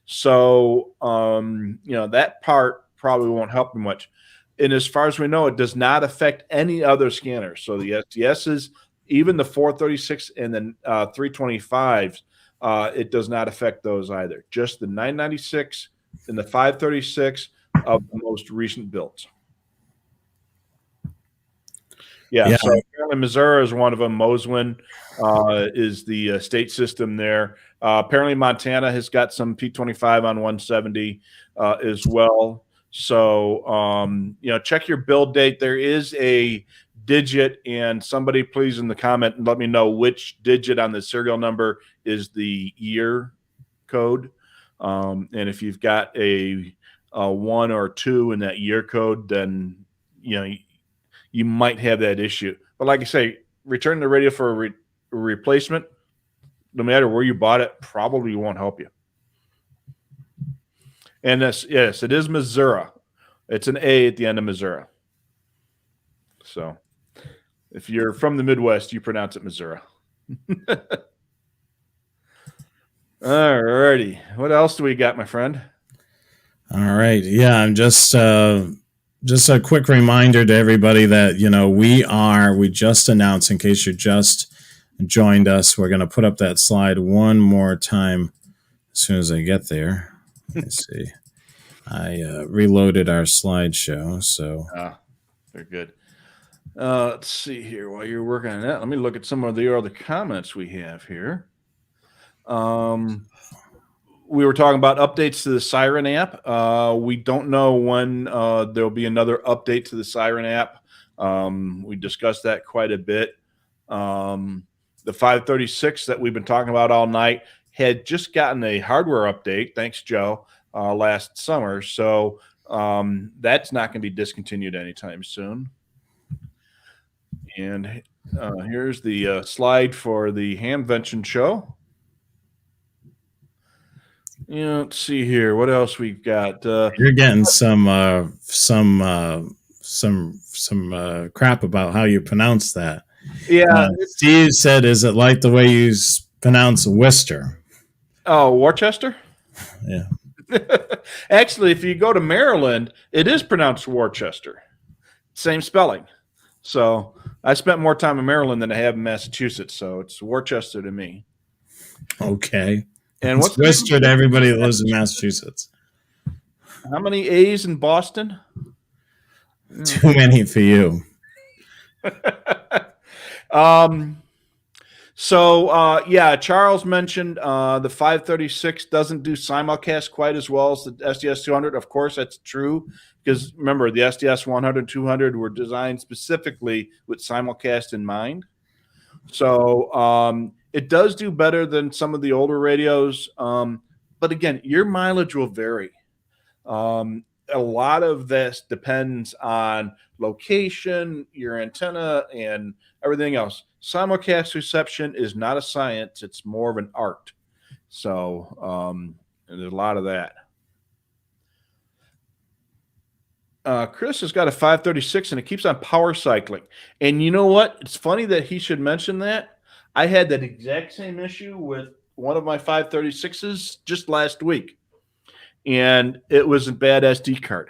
So that part probably won't help you much. And as far as we know, it does not affect any other scanners. So the STSs, even the 436 and the 325s, it does not affect those either. Just the 996 and the 536 of the most recent builds. Yeah. So apparently Missouri is one of them. Moswin is the state system there. Apparently Montana has got some P25 on 170 as well. So, check your build date. There is a digit, and somebody please in the comment and let me know which digit on the serial number is the year code. And if you've got a 1 or 2 in that year code, then, you might have that issue. But like I say, returning the radio for a replacement, no matter where you bought it, probably won't help you. And yes, it is Missouri. It's an A at the end of Missouri. So if you're from the Midwest, you pronounce it Missouri. All righty. What else do we got, my friend? All right. Yeah, I'm just a quick reminder to everybody that, we just announced, in case you just joined us, we're going to put up that slide one more time as soon as I get there. Let's see. I reloaded our slideshow, so. Very good. Let's see here. While you're working on that, let me look at some of the other comments we have here. We were talking about updates to the Siren app. We don't know when there'll be another update to the Siren app. We discussed that quite a bit. The 536 that we've been talking about all night had just gotten a hardware update. Thanks, Joe. Last summer. So that's not going to be discontinued anytime soon. And here's the slide for the Hamvention show. Let's see here. What else we've got? You're getting some crap about how you pronounce that. Yeah. Steve said, "Is it like the way you pronounce Worcester?" Oh, Worcester? Yeah. Actually, if you go to Maryland, it is pronounced Worcester. Same spelling. So I spent more time in Maryland than I have in Massachusetts, so it's Worcester to me. Okay. And what's Worcester to everybody that lives in Massachusetts? How many A's in Boston? Too many for you. Charles mentioned the 536 doesn't do simulcast quite as well as the SDS 200. Of course, that's true because remember, the SDS 100, 200 were designed specifically with simulcast in mind. So it does do better than some of the older radios. But again, your mileage will vary. A lot of this depends on location, your antenna, and everything else. Simulcast reception is not a science. It's more of an art. So there's a lot of that. Chris has got a 536 and it keeps on power cycling. And you know what? It's funny that he should mention that. I had that exact same issue with one of my 536s just last week. And it was a bad SD card.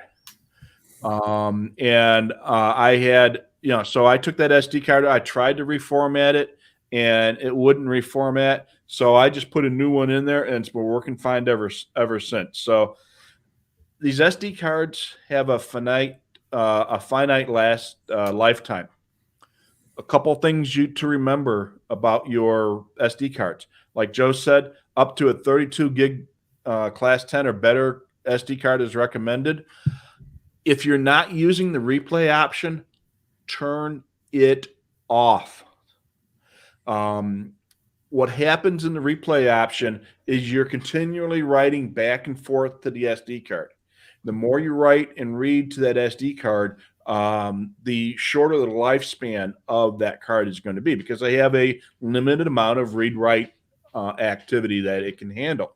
I had, so I took that SD card, I tried to reformat it, and it wouldn't reformat. So I just put a new one in there, and it's been working fine ever since. So these SD cards have a finite lifetime. A couple things to remember about your SD cards. Like Joe said, up to a 32 gig class 10 or better SD card is recommended. If you're not using the replay option, turn it off. What happens in the replay option is you're continually writing back and forth to the SD card. The more you write and read to that SD card, the shorter the lifespan of that card is going to be because they have a limited amount of read-write activity that it can handle.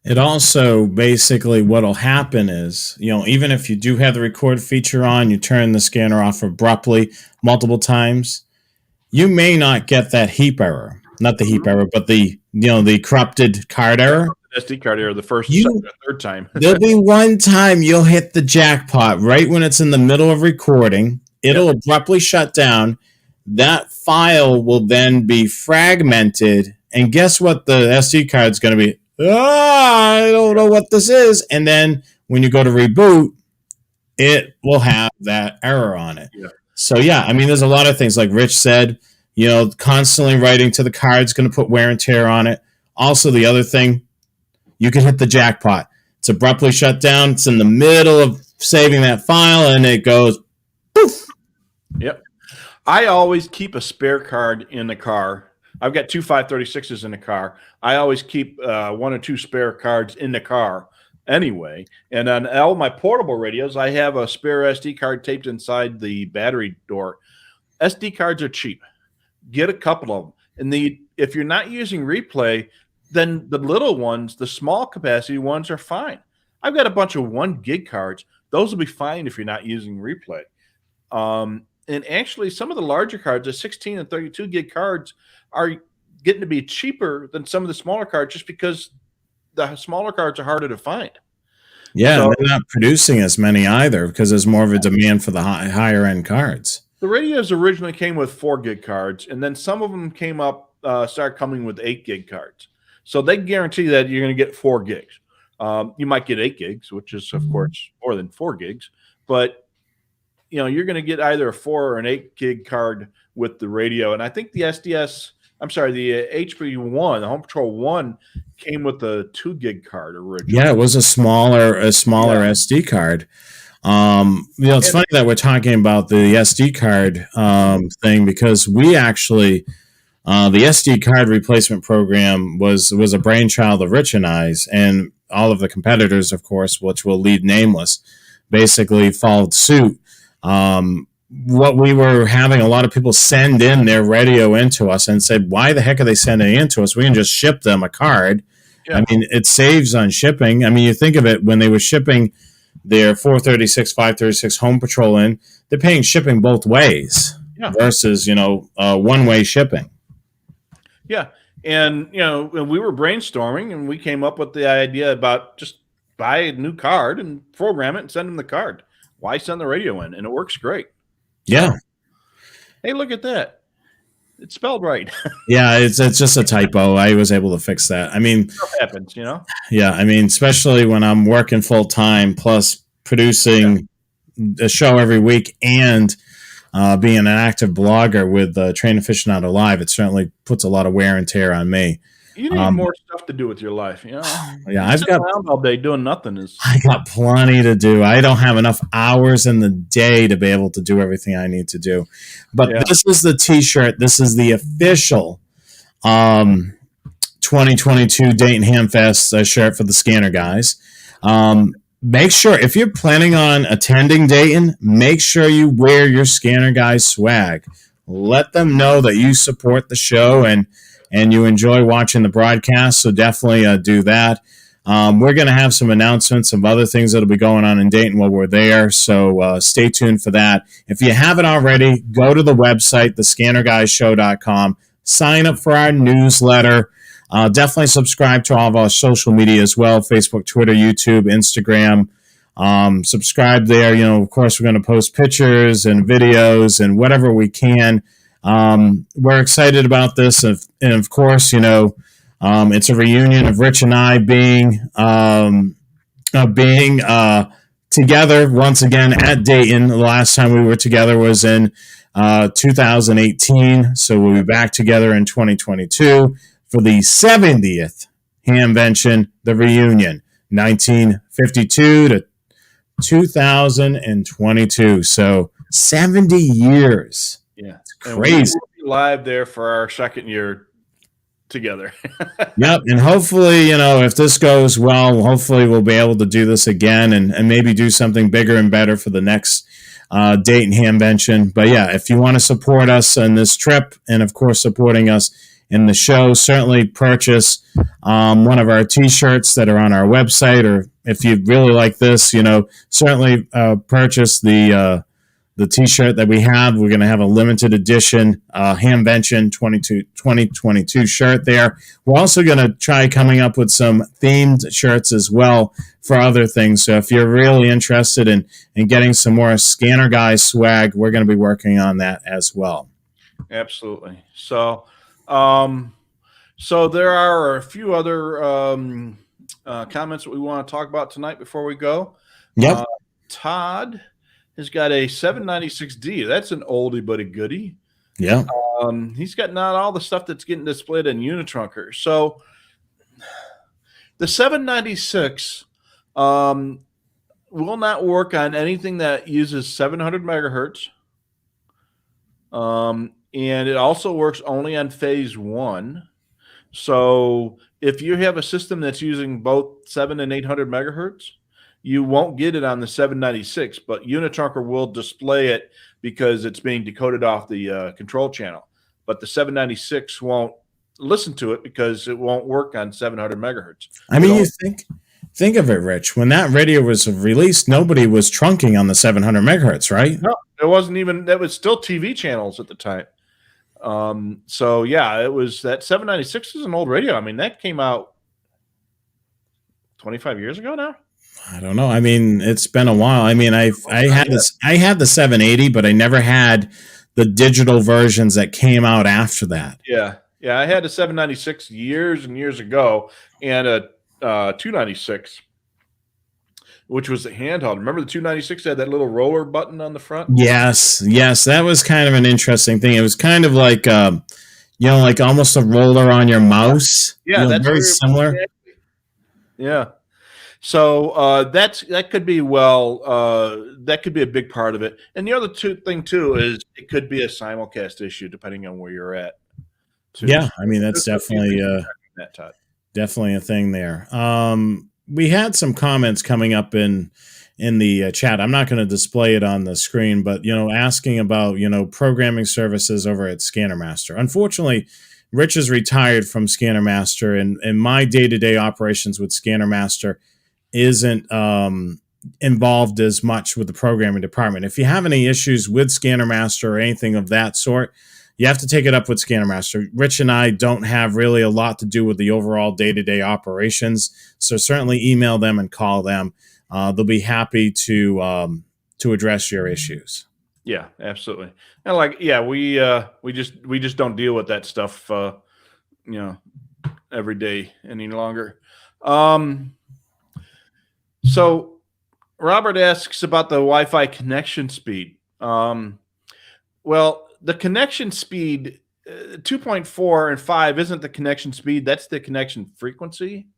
It also basically what'll happen is, even if you do have the record feature on, you turn the scanner off abruptly multiple times, you may not get that heap error. Not the heap error, but the corrupted card error. SD card error the first, second, or third time. There'll be one time you'll hit the jackpot right when it's in the middle of recording. It'll abruptly shut down. That file will then be fragmented. And guess what the SD card's going to be? I don't know what this is. And then when you go to reboot, it will have that error on it. Yeah. So, there's a lot of things like Rich said, constantly writing to the card is going to put wear and tear on it. Also, the other thing, you can hit the jackpot. It's abruptly shut down. It's in the middle of saving that file, and it goes poof. Yep. I always keep a spare card in the car. I've got two 536s in the car. I always keep one or two spare cards in the car anyway. And on all my portable radios, I have a spare SD card taped inside the battery door. SD cards are cheap. Get a couple of them. And if you're not using replay, then the little ones, the small capacity ones are fine. I've got a bunch of 1 gig cards. Those will be fine if you're not using replay. And actually, some of the larger cards, the 16 and 32 gig cards, are getting to be cheaper than some of the smaller cards just because the smaller cards are harder to find. Yeah, so, they're not producing as many either because there's more of a demand for the higher end cards. The radios originally came with 4 gig cards, and then some of them started coming with 8 gig cards. So they guarantee that you're going to get 4 gigs. You might get 8 gigs, which is, of course, more than 4 gigs. But, you're going to get either a 4 or an 8 gig card with the radio. And I think the HP1, the Home Patrol 1, came with a 2 gig card originally. Yeah, it was a smaller SD card. It's funny that we're talking about the SD card thing because we actually the SD card replacement program was a brainchild of Rich and I's, and all of the competitors, of course, which will lead nameless, basically followed suit. What we were having a lot of people send in their radio into us and said, why the heck are they sending it into us? We can just ship them a card. Yeah. It saves on shipping. You think of it, when they were shipping their 436, 536 home patrol in, they're paying shipping both ways versus, one-way shipping. Yeah. And, we were brainstorming and we came up with the idea about just buy a new card and program it and send them the card. Why send the radio in? And it works great. Yeah. So, hey, look at that. It's spelled right. Yeah, it's just a typo. I was able to fix that. I mean, Stuff happens, Yeah, I mean, especially when I'm working full time, plus producing a show every week and being an active blogger with Train Aficionado Live, it certainly puts a lot of wear and tear on me. You need more stuff to do with your life, Yeah, I've got around all day doing nothing. I got plenty to do. I don't have enough hours in the day to be able to do everything I need to do. But this is the T-shirt. This is the official 2022 Dayton Hamfest shirt for the Scanner guys. Make sure, if you're planning on attending Dayton, make sure you wear your Scanner guys swag. Let them know that you support the show and you enjoy watching the broadcast, so definitely do that. We're going to have some announcements of other things that will be going on in Dayton while we're there, so stay tuned for that. If you haven't already, go to the website, thescannerguyshow.com, sign up for our newsletter. Definitely subscribe to all of our social media as well, Facebook, Twitter, YouTube, Instagram. Subscribe there. Of course, we're going to post pictures and videos and whatever we can. We're excited about this, and of course, it's a reunion of Rich and I being together once again at Dayton. The last time we were together was in 2018, so we'll be back together in 2022 for the 70th Hamvention, the reunion, 1952 to 2022. So 70 years. Yeah. Crazy. We'll be live there for our second year together. Yep. And hopefully, if this goes well, hopefully we'll be able to do this again and maybe do something bigger and better for the next Dayton Hamvention. But yeah, if you want to support us on this trip and of course supporting us in the show, certainly purchase one of our T-shirts that are on our website, or if you really like this, certainly purchase the T-shirt that we have. We're going to have a limited edition Hamvention 2022 shirt there. We're also going to try coming up with some themed shirts as well for other things. So if you're really interested in getting some more Scanner Guys swag, we're going to be working on that as well. Absolutely. So there are a few other comments that we want to talk about tonight before we go. Yep. Todd has got a 796D. That's an oldie but a goodie. Yeah. He's got not all the stuff that's getting displayed in Unitrunker. So the 796 will not work on anything that uses 700 megahertz. And it also works only on phase 1. So if you have a system that's using both 7 and 800 megahertz, you won't get it on the 796, but Unitrunker will display it because it's being decoded off the control channel. But the 796 won't listen to it because it won't work on 700 megahertz. I mean, you think of it, Rich. When that radio was released, nobody was trunking on the 700 megahertz, right? No, it wasn't even. That was still TV channels at the time. So yeah, it was that 796 is an old radio. I mean, that came out 25 years ago now. I don't know. I mean, it's been a while. I mean, I had the 780, but I never had the digital versions that came out after that. Yeah. I had a 796 years and years ago, and a 296, which was the handheld. Remember the 296 had that little roller button on the front? Yes, that was kind of an interesting thing. It was kind of like, like almost a roller on your mouse. Yeah, that's very similar. Yeah. So that could be that could be a big part of it. And the other thing too is it could be a simulcast issue depending on where you're at. Too. Yeah, I mean that's definitely a thing there. We had some comments coming up in the chat. I'm not going to display it on the screen, but asking about programming services over at Scanner Master. Unfortunately, Rich is retired from Scanner Master, and my day-to-day operations with Scanner Master isn't involved as much with the programming department. If you have any issues with Scanner Master or anything of that sort, you have to take it up with Scanner Master. Rich and I don't have really a lot to do with the overall day-to-day operations, so certainly email them and call them. They'll be happy to address your issues. Yeah, absolutely. And we just don't deal with that stuff, every day any longer. So Robert asks about the Wi-Fi connection speed. Well, the connection speed 2.4 and 5 isn't the connection speed. That's the connection frequency.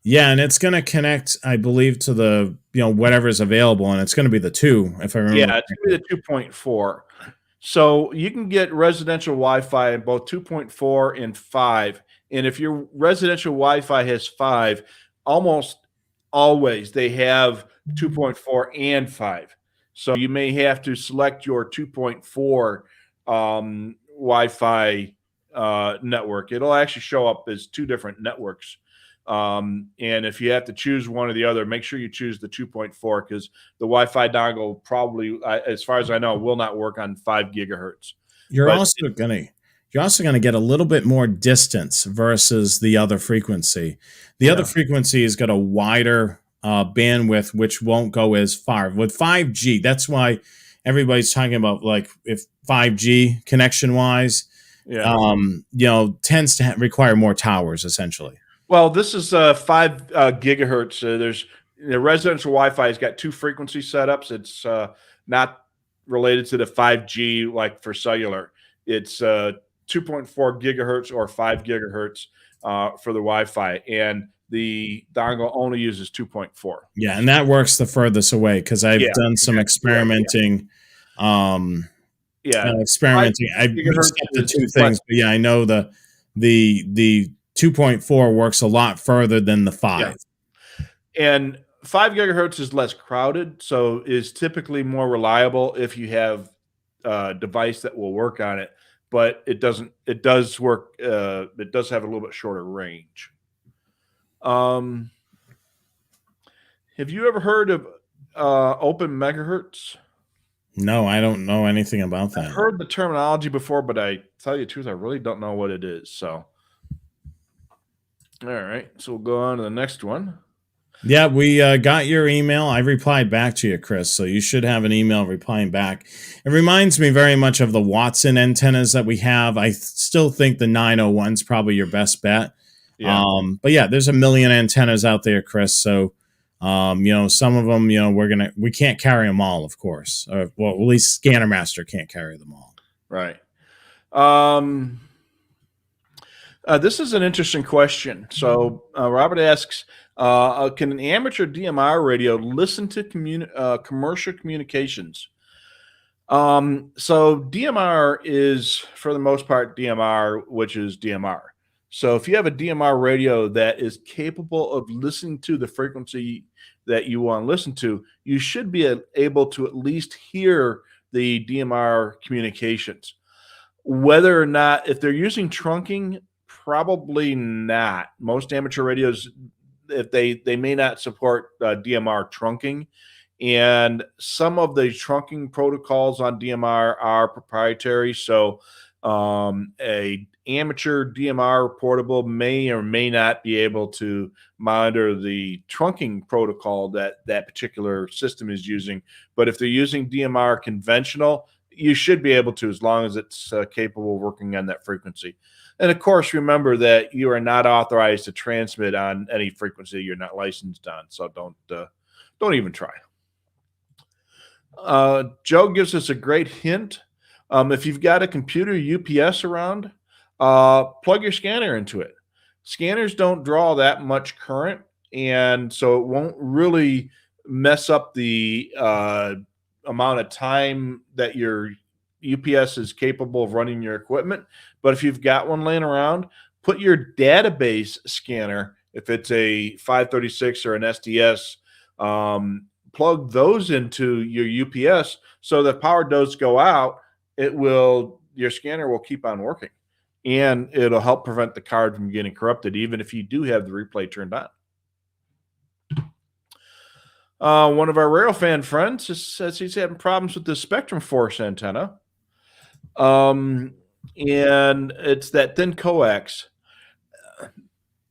Yeah, and it's going to connect, I believe, to the whatever's available, and it's going to be the 2, if I remember. Yeah, it's going to be the 2.4. So you can get residential Wi-Fi in both 2.4 and 5. And if your residential Wi-Fi has 5, almost always they have 2.4 and 5. So you may have to select your 2.4 Wi-Fi network. It'll actually show up as 2 different networks. And if you have to choose one or the other, make sure you choose the 2.4 because the Wi-Fi dongle probably, as far as I know, will not work on 5 gigahertz. You're also gonna get a little bit more distance versus the other frequency. The other frequency has got a wider bandwidth, which won't go as far. With 5G, that's why everybody's talking about, like, if 5G connection wise, tends to require more towers essentially. Well, this is 5 gigahertz. There's residential Wi-Fi has got 2 frequency setups. It's not related to the 5G like for cellular. It's 2.4 gigahertz or 5 gigahertz for the Wi-Fi, and the dongle only uses 2.4. Yeah, and that works the furthest away because I've done some experimenting. Experimenting. I mixed up the 2 things, but I know the 2.4 works a lot further than the 5. Yeah. And 5 gigahertz is less crowded, so is typically more reliable if you have a device that will work on it, but it does work. It does have a little bit shorter range. Have you ever heard of open megahertz? No, I don't know anything about that. I've heard the terminology before, but I tell you the truth, I really don't know what it is. So, all right, so we'll go on to the next one. Yeah, we got your email. I replied back to you, Chris, so you should have an email replying back. It reminds me very much of the Watson antennas that we have. I still think the 901 is probably your best bet. Yeah. But yeah, there's a million antennas out there, Chris. So, some of them, we can't carry them all, of course. Well, at least Scanner Master can't carry them all. Right. This is an interesting question. So Robert asks, can an amateur DMR radio listen to commercial communications? So DMR is, for the most part, DMR, which is DMR. So if you have a DMR radio that is capable of listening to the frequency that you want to listen to, you should be able to at least hear the DMR communications. Whether or not, if they're using trunking, probably not. Most amateur radios, if they may not support DMR trunking, and some of the trunking protocols on DMR are proprietary. So a amateur DMR portable may or may not be able to monitor the trunking protocol that particular system is using. But if they're using DMR conventional, you should be able to, as long as it's capable of working on that frequency. And of course, remember that you are not authorized to transmit on any frequency you're not licensed on. So don't even try. Joe gives us a great hint. If you've got a computer UPS around, plug your scanner into it. Scanners don't draw that much current, and so it won't really mess up the amount of time that your UPS is capable of running your equipment. But if you've got one laying around, put your database scanner, if it's a 536 or an SDS, plug those into your UPS so that power does go out. Your scanner will keep on working, and it'll help prevent the card from getting corrupted, even if you do have the replay turned on. One of our Railfan friends says he's having problems with the Spectrum Force antenna. And it's that thin coax.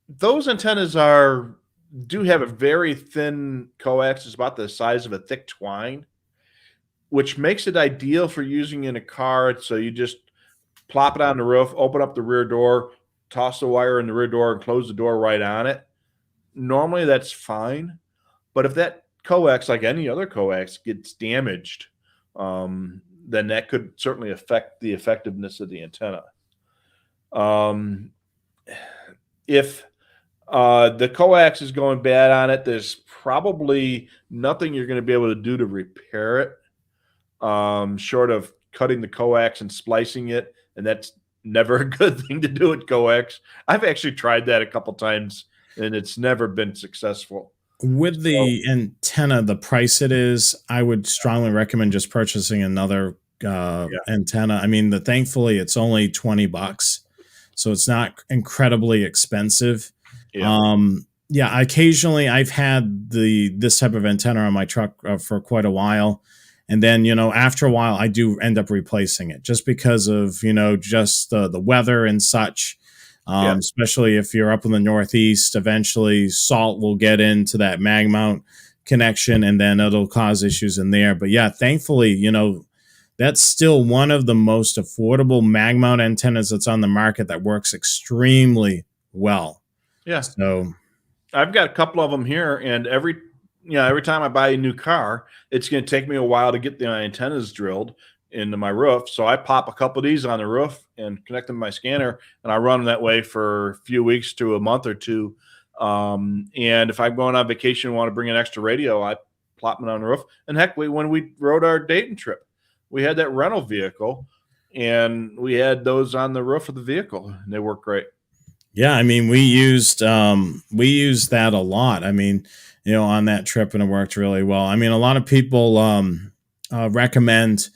Those antennas do have a very thin coax. It's about the size of a thick twine, which makes it ideal for using in a car. So you just plop it on the roof, open up the rear door, toss the wire in the rear door, and close the door right on it. Normally, that's fine. But if that coax, like any other coax, gets damaged, then that could certainly affect the effectiveness of the antenna. If the coax is going bad on it, there's probably nothing you're going to be able to do to repair it, short of cutting the coax and splicing it, and that's never a good thing to do with coax. I've actually tried that a couple times, and it's never been successful. With the antenna, the price it is, I would strongly recommend just purchasing another antenna. I mean, thankfully, it's only $20, so it's not incredibly expensive. Yeah, occasionally I've had this type of antenna on my truck for quite a while. And then, after a while, I do end up replacing it just because of, just the weather and such. Especially if you're up in the Northeast, eventually salt will get into that mag mount connection and then it'll cause issues in there. But yeah, thankfully, that's still one of the most affordable mag mount antennas that's on the market that works extremely well. Yeah. So I've got a couple of them here, and every time I buy a new car, it's going to take me a while to get the antennas drilled into my roof. So I pop a couple of these on the roof and connect them to my scanner, and I run them that way for a few weeks to a month or two. And if I'm going on vacation and want to bring an extra radio, I plop them on the roof. And heck, when we rode our Dayton trip, we had that rental vehicle, and we had those on the roof of the vehicle, and they work great. Yeah, I mean, we used that a lot. I mean, on that trip, and it worked really well. I mean, a lot of people recommend,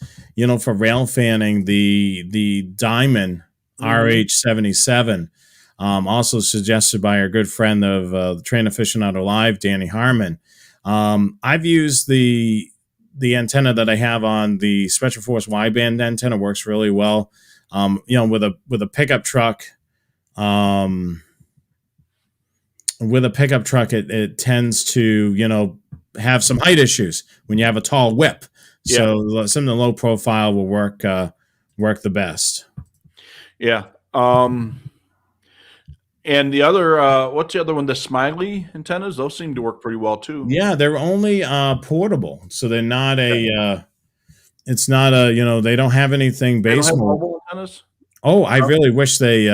for rail fanning, the Diamond RH77, also suggested by our good friend of the Train Aficionado Live, Danny Harmon. I've used the antenna that I have on the Special Force wideband antenna, works really well. With a pickup truck. With a pickup truck, it tends to, have some height issues when you have a tall whip. So something low profile will work the best. Yeah. And the other, what's the other one? The Smiley antennas? Those seem to work pretty well too. Yeah, they're only portable, so they're not it's not a, they don't have anything base. They don't have mobile antennas? Oh, I really wish they.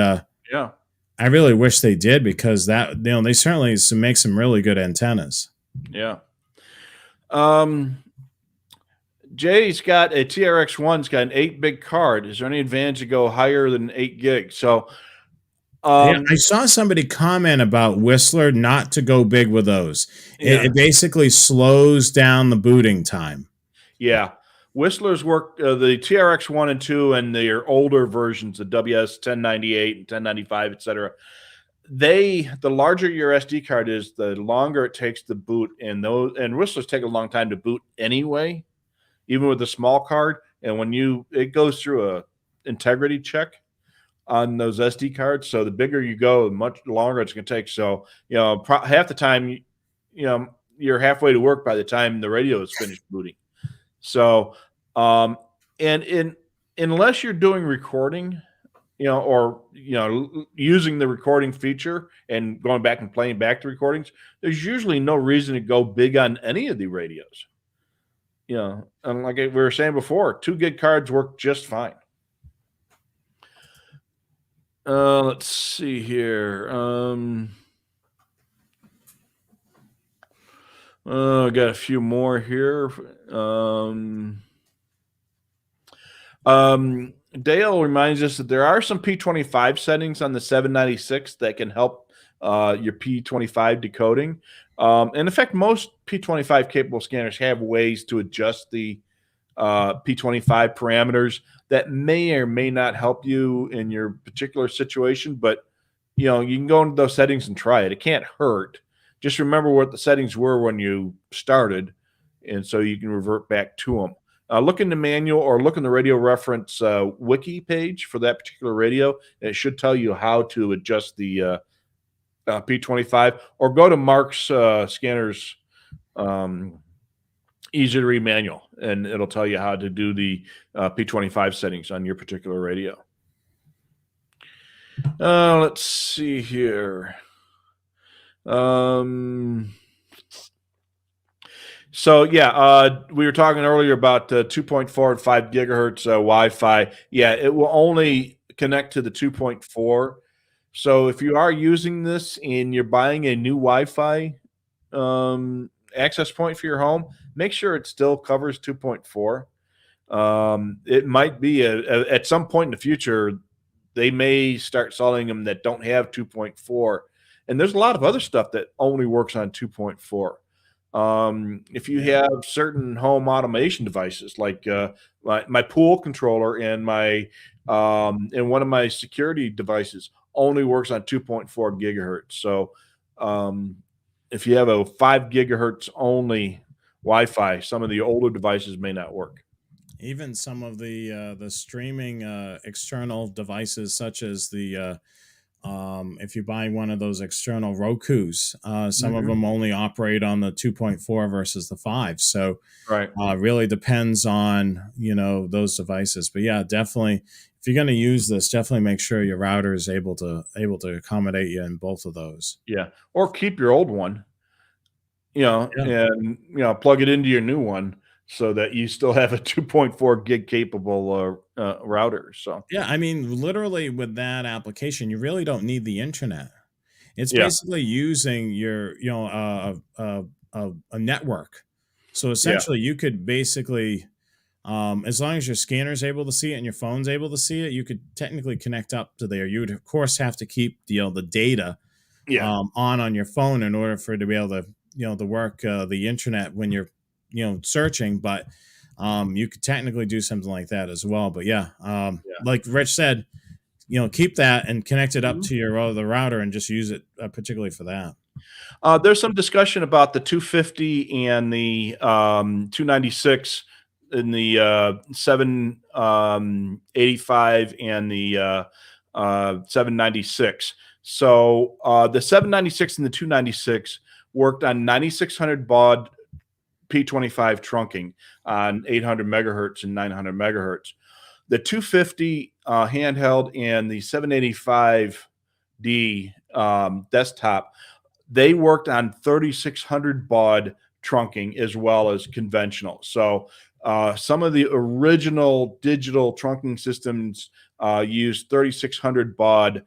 I really wish they did, because that they certainly make some really good antennas. Yeah. Jay's got a TRX1. It's got an 8-big card. Is there any advantage to go higher than 8 gig? So, I saw somebody comment about Whistler not to go big with those. It basically slows down the booting time. Yeah. Whistlers work, the TRX 1 and 2 and their older versions, the WS 1098 and 1095, etc. The larger your SD card is, the longer it takes to boot, and Whistlers take a long time to boot anyway, even with the small card. And when it goes through a integrity check on those SD cards, so the bigger you go, the much longer it's going to take. So half the time, you're halfway to work by the time the radio is finished booting. So, unless you're doing recording, or using the recording feature and going back and playing back the recordings, there's usually no reason to go big on any of the radios. And like we were saying before, 2 gig cards work just fine. Let's see here. I got a few more here. Dale reminds us that there are some P25 settings on the 796 that can help your P25 decoding. And in fact, most P25 capable scanners have ways to adjust the P25 parameters that may or may not help you in your particular situation. But you can go into those settings and try it. It can't hurt. just remember what the settings were when you started, and so you can revert back to them. Look in the manual or look in the radio reference wiki page for that particular radio. And it should tell you how to adjust the P25, or go to Mark's Scanner's easy to read manual, and it'll tell you how to do the P25 settings on your particular radio. Let's see here. So yeah, we were talking earlier about 2.4 and 5 gigahertz Wi-Fi. Yeah, it will only connect to the 2.4. So if you are using this and you're buying a new Wi-Fi access point for your home, make sure it still covers 2.4. It might be at some point in the future, they may start selling them that don't have 2.4. And there's a lot of other stuff that only works on 2.4. If you have certain home automation devices, like my pool controller and my and one of my security devices only works on 2.4 gigahertz. So if you have a 5 gigahertz only Wi-Fi, some of the older devices may not work. Even some of the streaming external devices, such as the if you buy one of those external Rokus, some of them only operate on the 2.4 versus the 5. So Right. really depends on, those devices. But yeah, definitely, if you're going to use this, definitely make sure your router is able to accommodate you in both of those. Yeah. Or keep your old one, Yeah. and, plug it into your new one so that you still have a 2.4 gig capable router. So Yeah, I mean, literally with that application, you really don't need the internet. It's yeah, basically using your, a network. So yeah, essentially, you could basically, as long as your scanner is able to see it and your phone's able to see it, you could technically connect up to there. You would, of course, have to keep the data yeah. on your phone in order for it to be able to, to work the internet when you're, searching. But you could technically do something like that as well. But yeah, Yeah. like Rich said, keep that and connect it up Mhm. to your the router and just use it particularly for that. There's some discussion about the 250 and the 296 and the 785 and the 796. So the 796 and the 296 worked on 9600 baud P25 trunking on 800 megahertz and 900 megahertz. The 250 handheld and the 785D desktop, they worked on 3600 baud trunking as well as conventional. So some of the original digital trunking systems used 3600 baud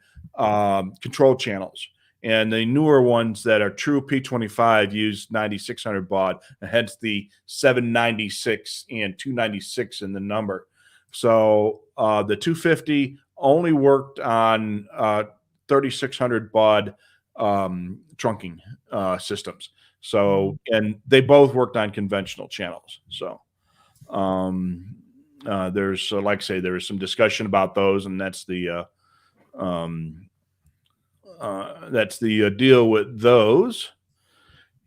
control channels. And the newer ones that are true P25 use 9600 baud, and hence the 796 and 296 in the number. So the 250 only worked on 3600 baud trunking systems. So, and they both worked on conventional channels. So there's, like I say, there was some discussion about those, and that's the deal with those.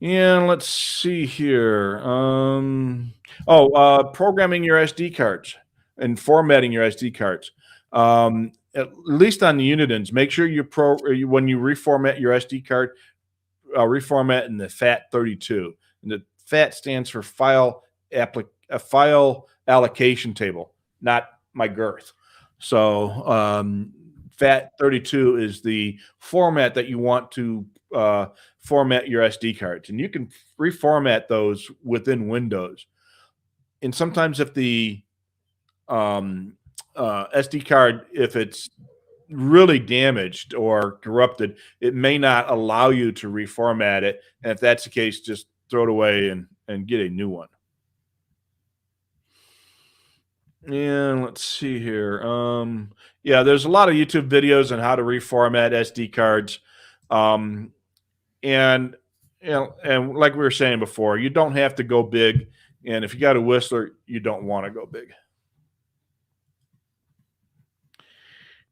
And let's see here. Programming your SD cards and formatting your SD cards. At least on the Unidens, make sure when you reformat your SD card, reformat in the FAT32. And the FAT stands for file allocation table, not my girth. So FAT32 is the format that you want to format your SD cards, and you can reformat those within Windows. And sometimes if the SD card, if it's really damaged or corrupted, it may not allow you to reformat it. And if that's the case, just throw it away and get a new one. And let's see here. There's a lot of YouTube videos on how to reformat SD cards. And like we were saying before, you don't have to go big. And if you got a Whistler, you don't want to go big.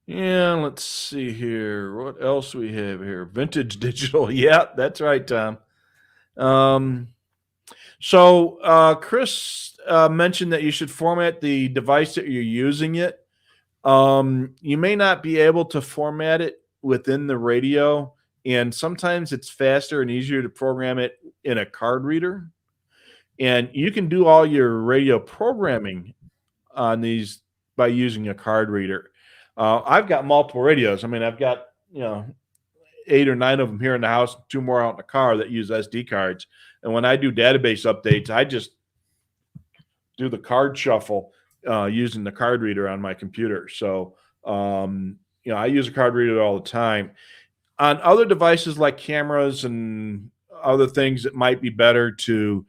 Let's see here. What else we have here? Vintage digital. Yeah, that's right, Tom. Chris mentioned that you should format the device that you're using it. You may not be able to format it within the radio, and sometimes it's faster and easier to program it in a card reader. And you can do all your radio programming on these by using a card reader. I've got multiple radios. I mean, I've got 8 or 9 of them here in the house, 2 more out in the car that use SD cards. And when I do database updates, I just do the card shuffle using the card reader on my computer. So, I use a card reader all the time. On other devices like cameras and other things, it might be better to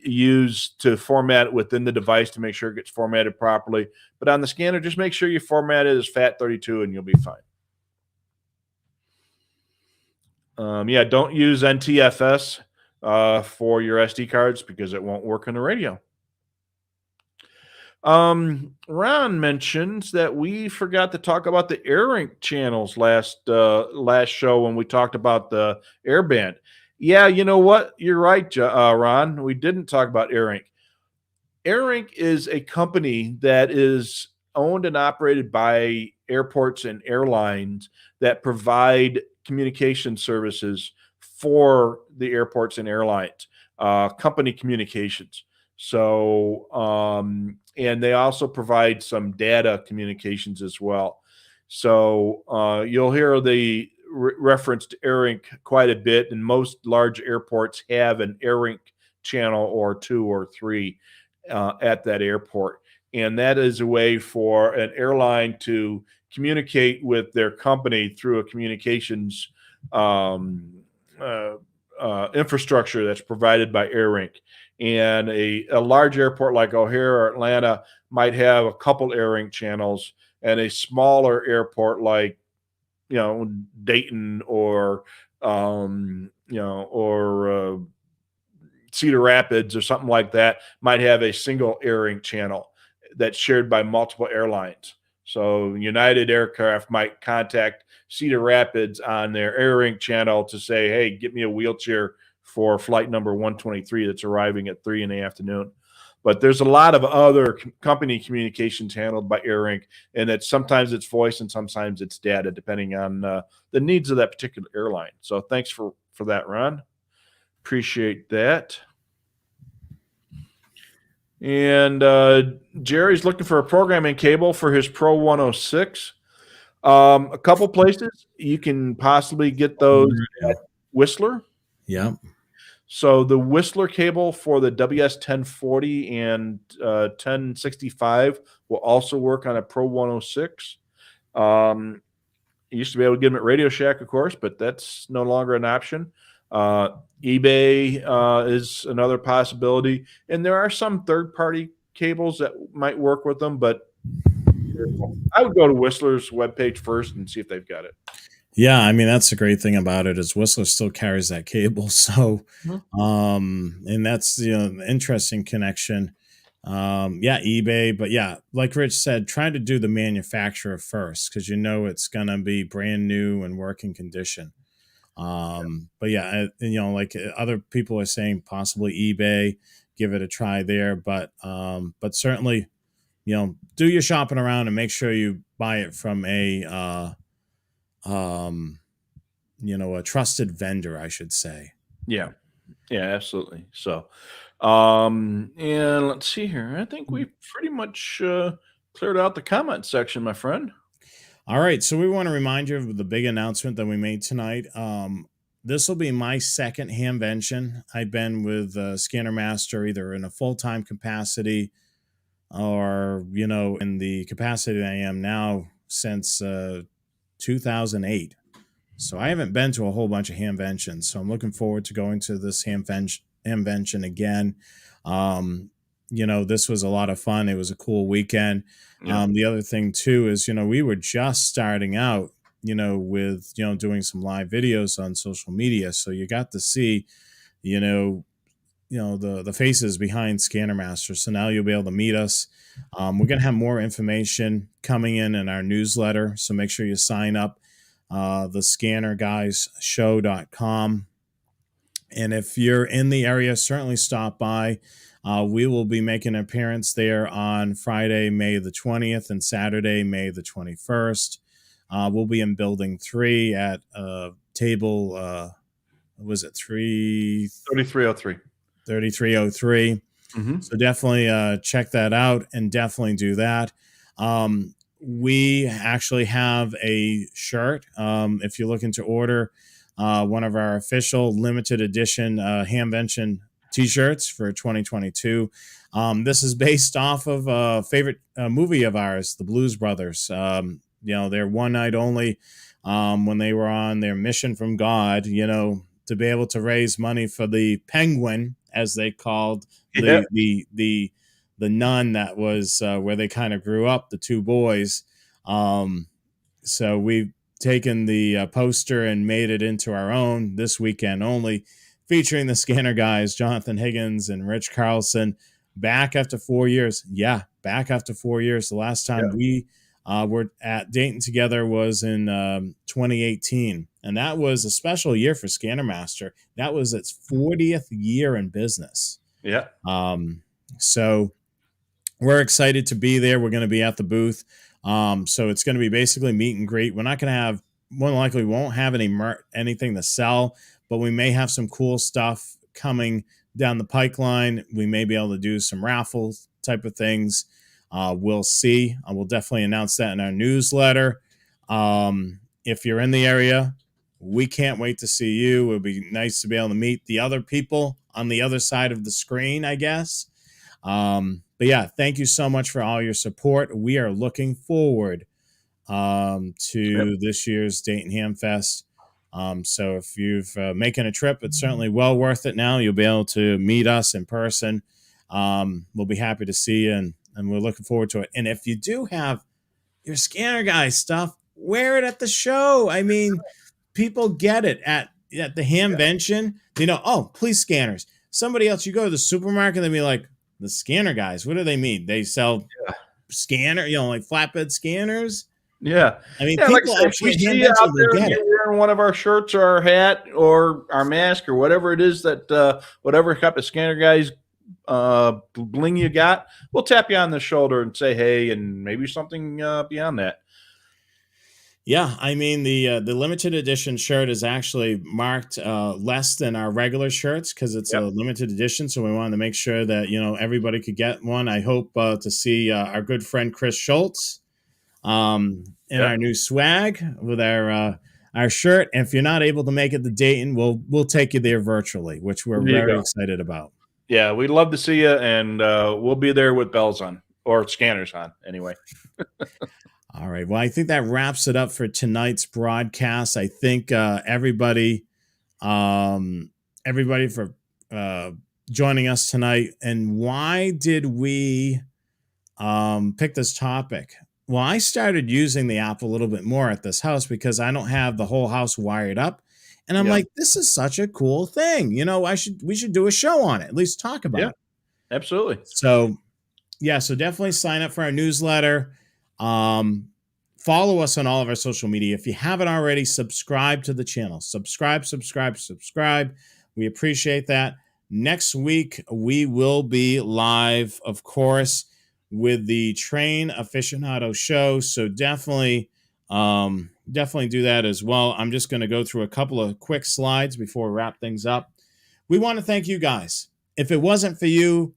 use to format it within the device to make sure it gets formatted properly. But on the scanner, just make sure you format it as FAT32 and you'll be fine. Don't use NTFS for your SD cards because it won't work on the radio. Ron mentions that we forgot to talk about the AirRink channels last show when we talked about the airband. Yeah, you know what? You're right, Ron. We didn't talk about AirRink. AirRink is a company that is owned and operated by airports and airlines that provide communication services for the airports and airlines, company communications. So, and they also provide some data communications as well. So you'll hear the reference to AirRink quite a bit, and most large airports have an AirRink channel or 2 or 3 at that airport. And that is a way for an airline to communicate with their company through a communications infrastructure that's provided by AirRink. And a large airport like O'Hare or Atlanta might have a couple AirRink channels, and a smaller airport like Dayton or Cedar Rapids or something like that might have a single AirRink channel that's shared by multiple airlines. So United Aircraft might contact Cedar Rapids on their AirRink channel to say, hey, get me a wheelchair for flight number 123 that's arriving at 3 in the afternoon. But there's a lot of other company communications handled by AirRink, and that sometimes it's voice and sometimes it's data, depending on the needs of that particular airline. So thanks for that, Ron. Appreciate that. And Jerry's looking for a programming cable for his Pro 106. A couple places you can possibly get those at Whistler. Yeah. So the Whistler cable for the WS1040 and 1065 will also work on a Pro 106. You used to be able to get them at Radio Shack, of course, but that's no longer an option. eBay is another possibility, and there are some third-party cables that might work with them, but I would go to Whistler's webpage first and see if they've got it. Yeah, I mean, that's the great thing about it is Whistler still carries that cable. So, and that's, an interesting connection. eBay, but yeah, like Rich said, try to do the manufacturer first because it's going to be brand new and working condition. But yeah, like other people are saying, possibly eBay, give it a try there. But certainly, do your shopping around and make sure you buy it from a trusted vendor, I should say. Yeah, absolutely. So, and let's see here. I think we've pretty much cleared out the comment section, my friend. All right, so we want to remind you of the big announcement that we made tonight. This will be my second Hamvention. I've been with Scanner Master either in a full-time capacity or, in the capacity that I am now since 2008. So I haven't been to a whole bunch of Hamventions. So I'm looking forward to going to this Hamvention again. This was a lot of fun. It was a cool weekend. Yeah. The other thing too is, we were just starting out, with, doing some live videos on social media. So you got to see, the faces behind Scanner Master. So now you'll be able to meet us. We're going to have more information coming in our newsletter. So make sure you sign up, the scannerguyshow.com. And if you're in the area, certainly stop by. We will be making an appearance there on Friday, May the 20th and Saturday, May the 21st. We'll be in Building 3 at table, was it 3303. 3303. So definitely check that out and definitely do that. We actually have a shirt. If you're looking to order one of our official limited edition Hamvention t-shirts for 2022. This is based off of a favorite movie of ours, The Blues Brothers. They're one night only when they were on their mission from God, to be able to raise money for the Penguin, as they called the nun that was where they kind of grew up, the two boys. So we've taken the poster and made it into our own this weekend only, featuring the Scanner guys, Jonathan Higgins and Rich Carlson, back after 4 years. Yeah, back after 4 years. The last time we were at Dayton together was in 2018. And that was a special year for Scanner Master. That was its 40th year in business. Yeah. So we're excited to be there. We're going to be at the booth. So it's going to be basically meet and greet. We're not going to have, more than likely, we won't have anything to sell, but we may have some cool stuff coming down the pipeline. We may be able to do some raffles type of things. We'll see. I will definitely announce that in our newsletter. If you're in the area, we can't wait to see you. It would be nice to be able to meet the other people on the other side of the screen, I guess. But yeah, thank you so much for all your support. We are looking forward to this year's Dayton Hamfest. So if you're making a trip, it's certainly well worth it now. You'll be able to meet us in person. We'll be happy to see you, and we're looking forward to it. And if you do have your Scanner Guy stuff, wear it at the show. I mean, people get it at the Hamvention. Oh, please, scanners. Somebody else, you go to the supermarket, they'll be like, the Scanner Guys, what do they mean? They sell scanner, like flatbed scanners. Yeah. I mean, people like actually we see you out there, you're wearing one of our shirts or our hat or our mask or whatever it is that whatever type of Scanner Guys bling you got, we'll tap you on the shoulder and say hey, and maybe something beyond that. Yeah, I mean, the limited edition shirt is actually marked less than our regular shirts because it's a limited edition. So we wanted to make sure that, everybody could get one. I hope to see our good friend Chris Schultz in our new swag with our shirt. And if you're not able to make it to Dayton, we'll take you there virtually, which we're very excited about. Yeah, we'd love to see you, and we'll be there with bells on, or scanners on anyway. All right. Well, I think that wraps it up for tonight's broadcast. I think everybody for joining us tonight. And why did we pick this topic? Well, I started using the app a little bit more at this house because I don't have the whole house wired up. And I'm like, this is such a cool thing. We should do a show on it, at least talk about it. Absolutely. So definitely sign up for our newsletter. Follow us on all of our social media. If you haven't already, subscribe to the channel. Subscribe. We appreciate that. Next week, we will be live, of course, with the Train Aficionado show. So definitely do that as well. I'm just going to go through a couple of quick slides before we wrap things up. We want to thank you guys. If it wasn't for you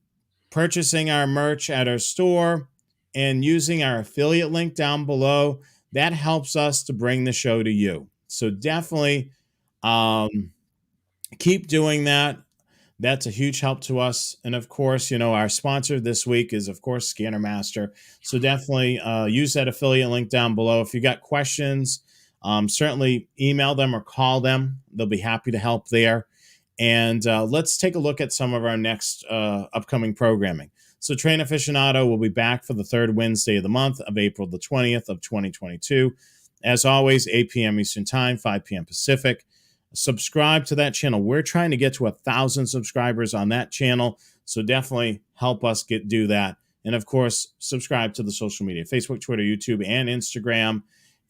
purchasing our merch at our store and using our affiliate link down below, that helps us to bring the show to you. So definitely keep doing that. That's a huge help to us. And of course, our sponsor this week is, of course, Scanner Master. So definitely use that affiliate link down below. If you got questions, certainly email them or call them. They'll be happy to help there. And let's take a look at some of our next upcoming programming. So Train Aficionado will be back for the third Wednesday of the month of April the 20th of 2022. As always, 8 p.m. Eastern Time, 5 p.m. Pacific. Subscribe to that channel. We're trying to get to 1,000 subscribers on that channel. So definitely help us do that. And of course, subscribe to the social media, Facebook, Twitter, YouTube, and Instagram.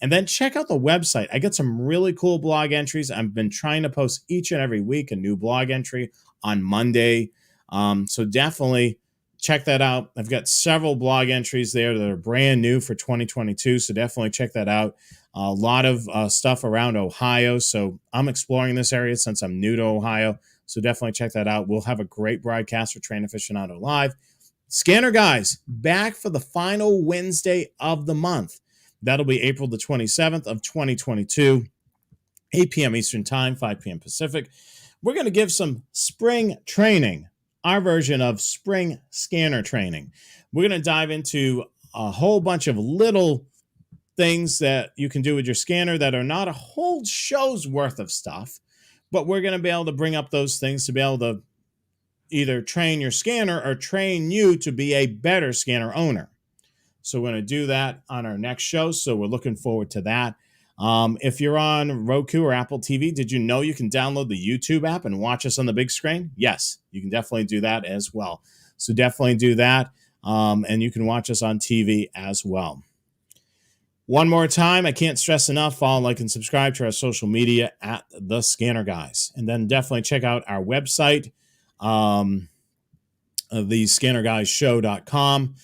And then check out the website. I get some really cool blog entries. I've been trying to post each and every week a new blog entry on Monday. So definitely check that out. I've got several blog entries there that are brand new for 2022. So definitely check that out. A lot of stuff around Ohio. So I'm exploring this area since I'm new to Ohio. So definitely check that out. We'll have a great broadcast for Train Aficionado Live. Scanner Guys, back for the final Wednesday of the month. That'll be April the 27th of 2022, 8 p.m. Eastern Time, 5 p.m. Pacific. We're going to give some spring training, our version of spring scanner training. We're going to dive into a whole bunch of little things that you can do with your scanner that are not a whole show's worth of stuff, but we're going to be able to bring up those things to be able to either train your scanner or train you to be a better scanner owner. So we're going to do that on our next show. So we're looking forward to that. If you're on Roku or Apple TV, did you know you can download the YouTube app and watch us on the big screen? Yes, you can definitely do that as well. So definitely do that. And you can watch us on TV as well. One more time, I can't stress enough, follow, like, and subscribe to our social media at The Scanner Guys. And then definitely check out our website, thescannerguyshow.com.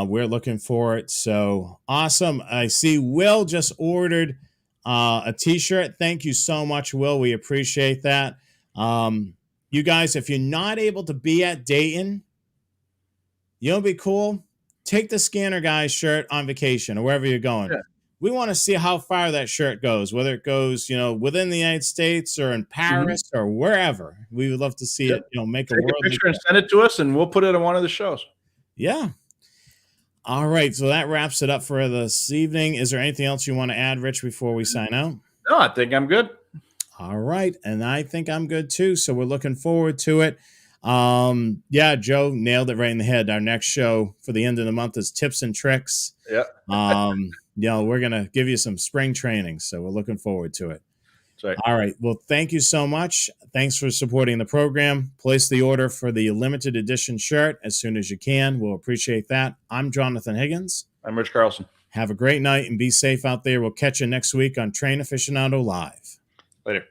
We're looking for it. So awesome. I see Will just ordered a t-shirt. Thank you so much, Will. We appreciate that. You guys, if you're not able to be at Dayton, you know what'd be cool? Take the Scanner Guys shirt on vacation or wherever you're going. Yeah. We want to see how far that shirt goes, whether it goes, within the United States or in Paris or wherever. We would love to see it, make a picture and send it to us, and we'll put it on one of the shows. Yeah. All right, so that wraps it up for this evening. Is there anything else you want to add, Rich, before we sign out? No, I think I'm good. All right, and I think I'm good too, so we're looking forward to it. Yeah, Joe nailed it right in the head. Our next show for the end of the month is tips and tricks. Yeah. We're going to give you some spring training, so we're looking forward to it. Right. All right. Well, thank you so much. Thanks for supporting the program. Place the order for the limited edition shirt as soon as you can. We'll appreciate that. I'm Jonathan Higgins. I'm Rich Carlson. Have a great night and be safe out there. We'll catch you next week on Train Aficionado Live. Later.